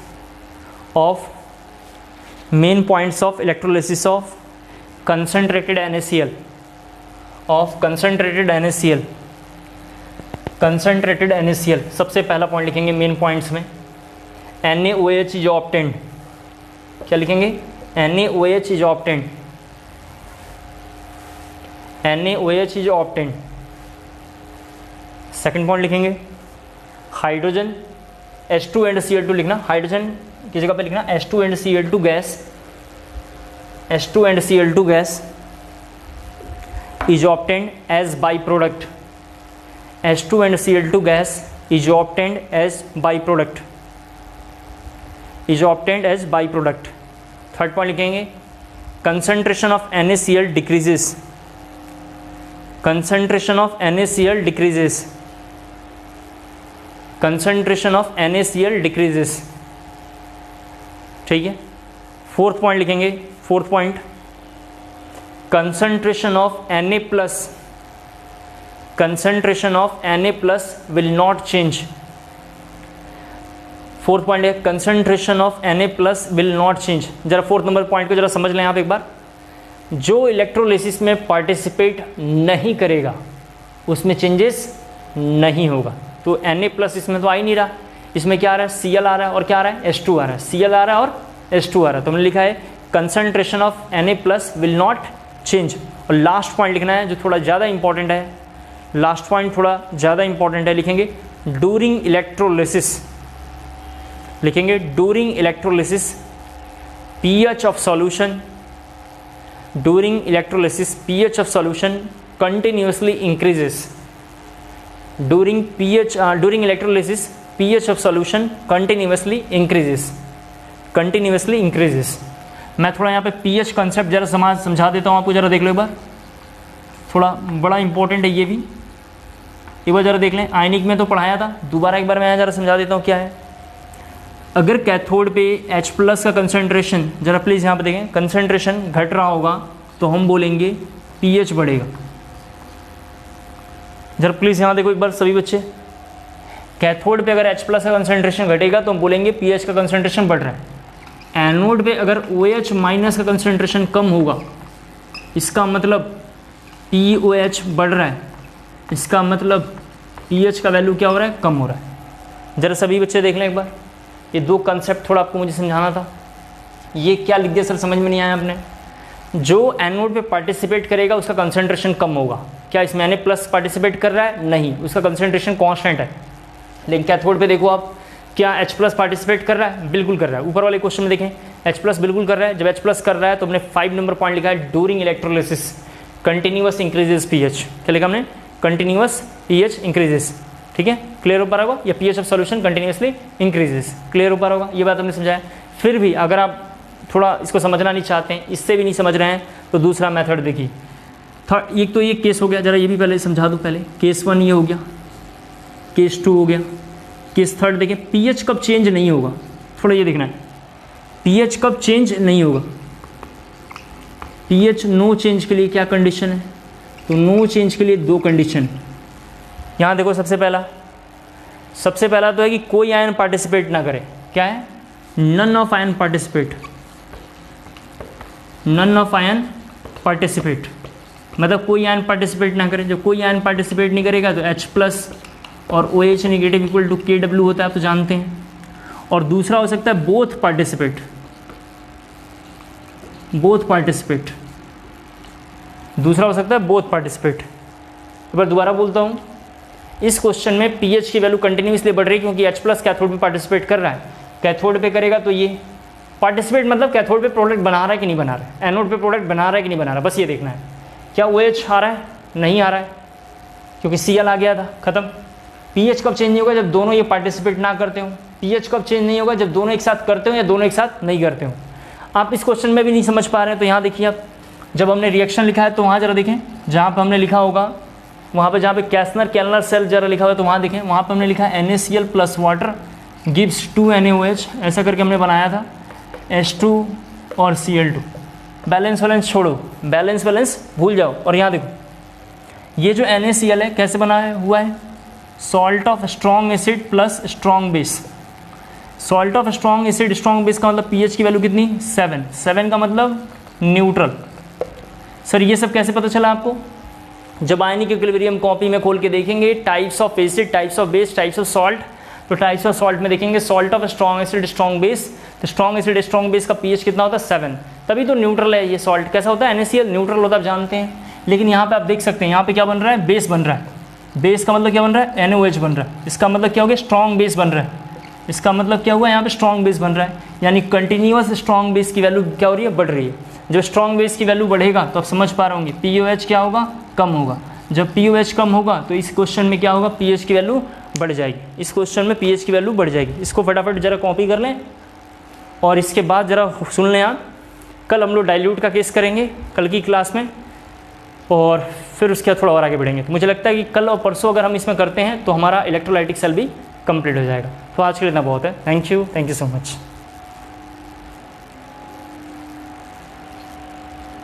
of concentrated NaCl, of concentrated NaCl। सबसे पहला पॉइंट लिखेंगे मेन पॉइंट्स में, NaOH इज ऑब्टेन्ड। क्या लिखेंगे, NaOH is obtained, NaOH is obtained. Second point लिखेंगे हाइड्रोजन H2 एंड Cl2 लिखना, hydrogen की जगह पे लिखना H2 and Cl2 gas, H2 and Cl2 gas is obtained as byproduct, H2 and Cl2 gas is obtained as byproduct, third point लिखेंगे concentration of NaCl decreases, concentration of NaCl decreases, ठीक है। Fourth point लिखेंगे, fourth point, concentration of Na plus, concentration of Na plus will not change. Fourth point है concentration of Na plus will not change. जरा fourth number point को जरा समझ लें आप एक बार। जो इलेक्ट्रोलिसिस में पार्टिसिपेट नहीं करेगा उसमें चेंजेस नहीं होगा। तो Na प्लस इसमें तो आ ही नहीं रहा, इसमें क्या आ रहा है, Cl आ रहा है और क्या आ रहा है, H2 आ रहा है, Cl आ रहा है और H2 आ रहा है। तो हमने लिखा है concentration of Na plus will not change. और लास्ट पॉइंट लिखना है जो थोड़ा ज़्यादा इंपॉर्टेंट है, लास्ट पॉइंट थोड़ा ज़्यादा इंपॉर्टेंट है, लिखेंगे डूरिंग इलेक्ट्रोलिसिस, लिखेंगे during electrolysis pH of solution, during electrolysis pH of solution continuously increases. during electrolysis pH of solution continuously increases। मैं थोड़ा यहाँ पे pH कंसेप्ट जरा समझा देता हूँ आपको, जरा देख लो एक बार, थोड़ा बड़ा इंपॉर्टेंट है ये भी, एक बार जरा देख लें। आयनिक में तो पढ़ाया था, दोबारा एक बार मैं जरा समझा देता हूँ क्या है। अगर कैथोड पे H प्लस का कंसंट्रेशन, जरा प्लीज़ यहाँ पे देखें, कंसंट्रेशन घट रहा होगा तो हम बोलेंगे pH बढ़ेगा। जरा प्लीज़ यहाँ देखो एक बार सभी बच्चे, कैथोड पे अगर H प्लस का कंसंट्रेशन घटेगा तो हम बोलेंगे pH का कंसंट्रेशन बढ़ रहा है। एनोड पे अगर OH माइनस का कंसंट्रेशन कम होगा, इसका मतलब POH बढ़ रहा है, इसका मतलब pH का वैल्यू क्या हो रहा है, कम हो रहा है। जरा सभी बच्चे देख लें एक बार, ये दो कंसेप्ट थोड़ा आपको मुझे समझाना था। ये क्या लिख दिया सर, समझ में नहीं आया आपने। जो एनोड पे पार्टिसिपेट करेगा उसका कंसंट्रेशन कम होगा। क्या इसमें Na प्लस पार्टिसिपेट कर रहा है, नहीं, उसका कंसंट्रेशन कांस्टेंट है। लेकिन कैथोड पे देखो आप, क्या H प्लस पार्टिसिपेट कर रहा है, बिल्कुल कर रहा है। ऊपर वाले क्वेश्चन में देखें H प्लस बिल्कुल कर रहा है। जब H प्लस कर रहा है तो हमने 5 नंबर पॉइंट लिखा है during electrolysis continuous increases pH। क्या लिखा हमने, कंटिन्यूअस pH इंक्रीजेस। ठीक है, क्लियर हो पा रहा होगा, या pH of solution continuously increases, clear हो पा रहा होगा, ये बात हमने समझाया। फिर भी अगर आप थोड़ा इसको समझना नहीं चाहते हैं, इससे भी नहीं समझ रहे हैं, तो दूसरा मेथड देखिए। थर्ड, एक तो ये केस हो गया, जरा ये भी पहले समझा दूँ। पहले केस 1 ये हो गया, केस 2 हो गया, केस 3 देखें pH कब चेंज नहीं होगा, थोड़ा ये देखना है, pH कब चेंज नहीं होगा। pH नो चेंज के लिए क्या कंडीशन है, तो नो चेंज के लिए 2 कंडीशन। यहाँ देखो सबसे पहला तो है कि कोई आयन पार्टिसिपेट ना करे। क्या है, none of ion participate, none of ion participate, मतलब कोई आयन पार्टिसिपेट ना करे। जब कोई आयन पार्टिसिपेट नहीं करेगा तो H प्लस और OH negative equal to KW होता है, आप तो जानते हैं। और दूसरा हो सकता है बोथ पार्टिसिपेट, दूसरा हो सकता है बोथ पार्टिसिपेट। एक बार दोबारा बोलता हूँ, इस क्वेश्चन में pH की वैल्यू कंटिन्यूसली बढ़ रही है क्योंकि H प्लस कैथोड में पार्टिसिपेट कर रहा है। कैथोड पे करेगा तो ये पार्टिसिपेट मतलब कैथोड पे प्रोडक्ट बना रहा है कि नहीं बना रहा है, एनोड पे प्रोडक्ट बना रहा है कि नहीं बना रहा है, बस ये देखना है। क्या OH आ रहा है, नहीं आ रहा है क्योंकि Cl आ गया था, खत्म। pH कब चेंज नहीं होगा, जब दोनों ये पार्टिसिपेट ना करते हो। pH कब चेंज नहीं होगा, जब दोनों एक साथ करते हो या दोनों एक साथ नहीं करते हो। आप इस क्वेश्चन में भी नहीं समझ पा रहे हैं तो यहाँ देखिए आप, जब हमने रिएक्शन लिखा है तो वहाँ जरा देखें, जहाँ पर हमने लिखा होगा वहाँ पे, जहाँ पे कैसनर केल्नर सेल जरा लिखा हुआ है तो वहाँ देखें, वहाँ पर हमने लिखा है NaCl plus water gives 2 NaOH, ऐसा करके हमने बनाया था H2 और Cl2। बैलेंस वैलेंस छोड़ो, बैलेंस भूल जाओ। और यहाँ देखो ये जो NaCl है कैसे बना हुआ है, salt of strong acid plus strong base. Salt of strong acid strong base का मतलब pH की वैल्यू कितनी, 7 का मतलब न्यूट्रल। सर ये सब कैसे पता चला आपको, जब आयनिक इक्विलिब्रियम कॉपी में खोल के देखेंगे types of acid, types of base, types of salt, तो टाइप्स ऑफ सॉल्ट में देखेंगे salt of strong acid strong base, तो स्ट्रॉन्ग एसिड स्ट्रॉन्ग बेस का pH कितना होता है, 7, तभी तो न्यूट्रल है। ये सॉल्ट कैसा होता है, NaCl न्यूट्रल होता है, आप जानते हैं। लेकिन यहाँ पे आप देख सकते हैं, यहाँ पे क्या बन रहा है, बेस बन रहा है। बेस का मतलब क्या बन रहा है, NaOH बन रहा है। इसका मतलब क्या हो गया, स्ट्रॉन्ग बेस बन रहा है। इसका मतलब क्या हुआ, यहाँ पे स्ट्रॉन्ग बेस बन रहा है, यानी कंटिन्यूअस स्ट्रॉन्ग बेस की वैल्यू क्या हो रही है, बढ़ रही है। जब स्ट्रॉन्ग बेस की वैल्यू बढ़ेगा तो आप समझ पा रहे होंगे POH क्या होगा, कम होगा। जब POH कम होगा तो इस क्वेश्चन में क्या होगा, pH की वैल्यू बढ़ जाएगी। इस क्वेश्चन में pH की वैल्यू बढ़ जाएगी। इसको फटाफट जरा कॉपी कर लें और इसके बाद जरा सुन लें आप, कल हम लोग डाइल्यूट का केस करेंगे कल की क्लास में, और फिर उसके बाद थोड़ा और आगे बढ़ेंगे। तो मुझे लगता है कि कल और परसों अगर हम इसमें करते हैं तो हमारा इलेक्ट्रोलाइटिक सेल भी कंप्लीट हो जाएगा। तो आज के लिए इतना बहुत है। Thank you so much.